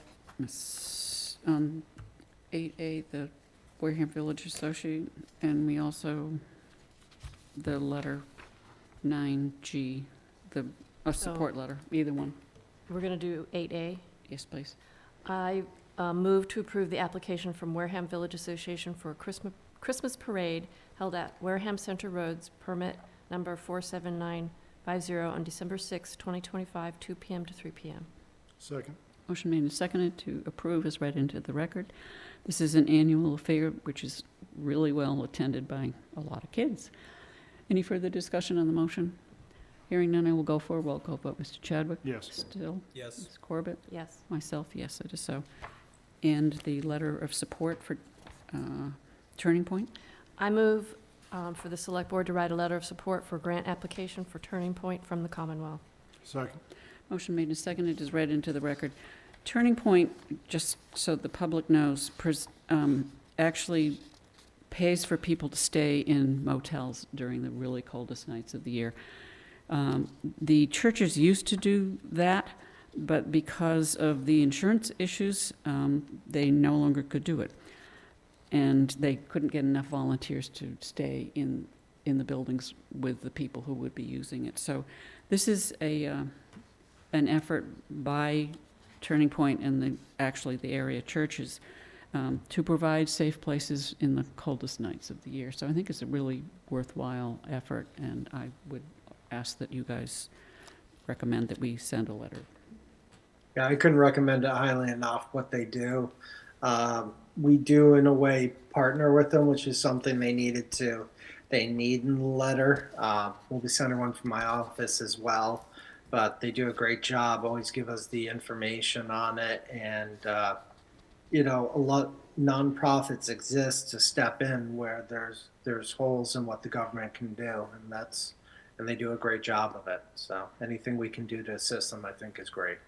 on 8A, the Wareham Village Associate, and we also, the letter 9G, a support letter, either one. We're going to do 8A. Yes, please. I move to approve the application from Wareham Village Association for a Christmas parade held at Wareham Center Roads, permit number 47950 on December 6, 2025, 2 p.m. to 3 p.m. Second. Motion made and seconded to approve is read into the record. This is an annual affair which is really well attended by a lot of kids. Any further discussion on the motion? Hearing none, I will go for a roll call vote. Mr. Chadwick? Yes. Still? Yes. Ms. Corbett? Yes. Myself, yes, it is so. And the letter of support for Turning Point? I move for the Select Board to write a letter of support for grant application for Turning Point from the Commonwealth. Second. Motion made and seconded is read into the record. Turning Point, just so the public knows, actually pays for people to stay in motels during the really coldest nights of the year. The churches used to do that, but because of the insurance issues, they no longer could do it. And they couldn't get enough volunteers to stay in the buildings with the people who would be using it. So this is an effort by Turning Point and actually the area churches to provide safe places in the coldest nights of the year. So I think it's a really worthwhile effort, and I would ask that you guys recommend that we send a letter. Yeah, I couldn't recommend it highly enough what they do. We do, in a way, partner with them, which is something they need in the letter. We'll be sending one from my office as well, but they do a great job, always give us the information on it. And, a lot nonprofits exist to step in where there's holes in what the government can do, and they do a great job of it. So anything we can do to assist them, I think, is great.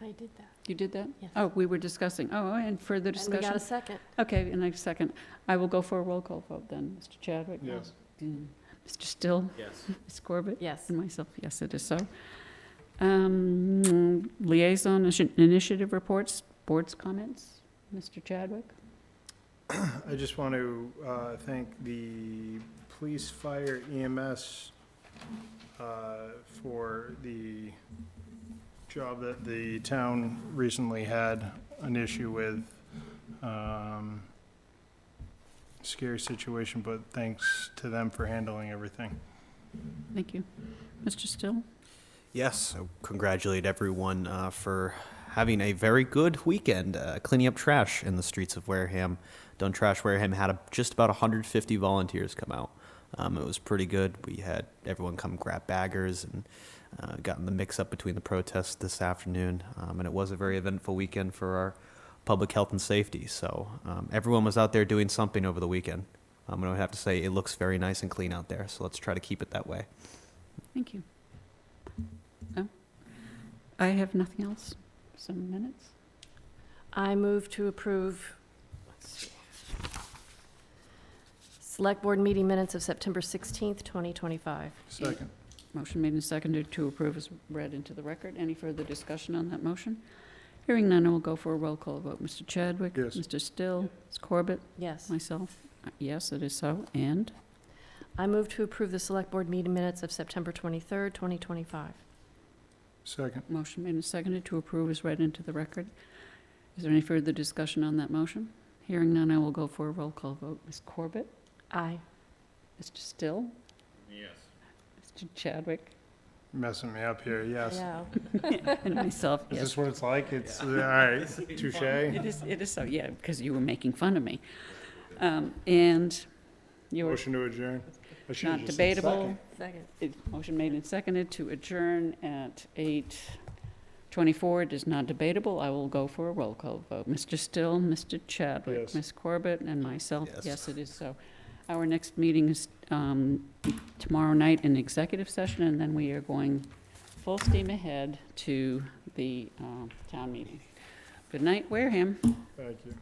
I did that. You did that? Yes. Oh, we were discussing. Oh, and further And we discussion? got a second. Okay, and I second. I will go for a roll call vote then. Mr. Chadwick? Yes. Mr. Still? Yes. Ms. Corbett? Yes. And myself, yes, it is so. Liaison initiative reports, board's comments. Mr. Chadwick? I just want to thank the police, fire, EMS for the job that the town recently had an issue with. Scary situation, but thanks to them for handling everything. Thank you. Mr. Still? Yes, I congratulate everyone for having a very good weekend cleaning up trash in the streets of Wareham. Done Trash Wareham had just about 150 volunteers come out. It was pretty good. We had everyone come grab baggers and got in the mix-up between the protests this afternoon. And it was a very eventful weekend for our public health and safety. So everyone was out there doing something over the weekend. And I would have to say it looks very nice and clean out there. So let's try to keep it that way. Thank you. Oh, I have nothing else. Some minutes? I move to approve, Select Board meeting minutes of September 16th, 2025. Second. Motion made and seconded to approve is read into the record. Any further discussion on that motion? Hearing none, I will go for a roll call vote. Mr. Chadwick? Yes. Mr. Still? Ms. Corbett? Yes. Myself? Yes, it is so. And I move to approve the Select Board meeting minutes of September 23rd, 2025. Second. motion made and seconded to approve is read into the record. Is there any further discussion on that motion? Hearing none, I will go for a roll call vote. Ms. Corbett? Aye. Mr. Still? Yes. Mr. Chadwick? Messing me up here, yes. Yeah. And myself, Is yes. this what it's like? It's, all right, touche. It is so, yeah, because you were making fun of me. And your Motion to adjourn. I should've not just said debatable. Second. Motion made and seconded to adjourn at 24, it is not debatable. I will go for a roll call vote. Mr. Still, Mr. Chadwick, Yes. Ms. Corbett, and myself. Yes. Yes, it is so. Our next meeting is tomorrow night in executive session, and then we are going full steam ahead to the town meeting. Good night, Wareham. Thank you.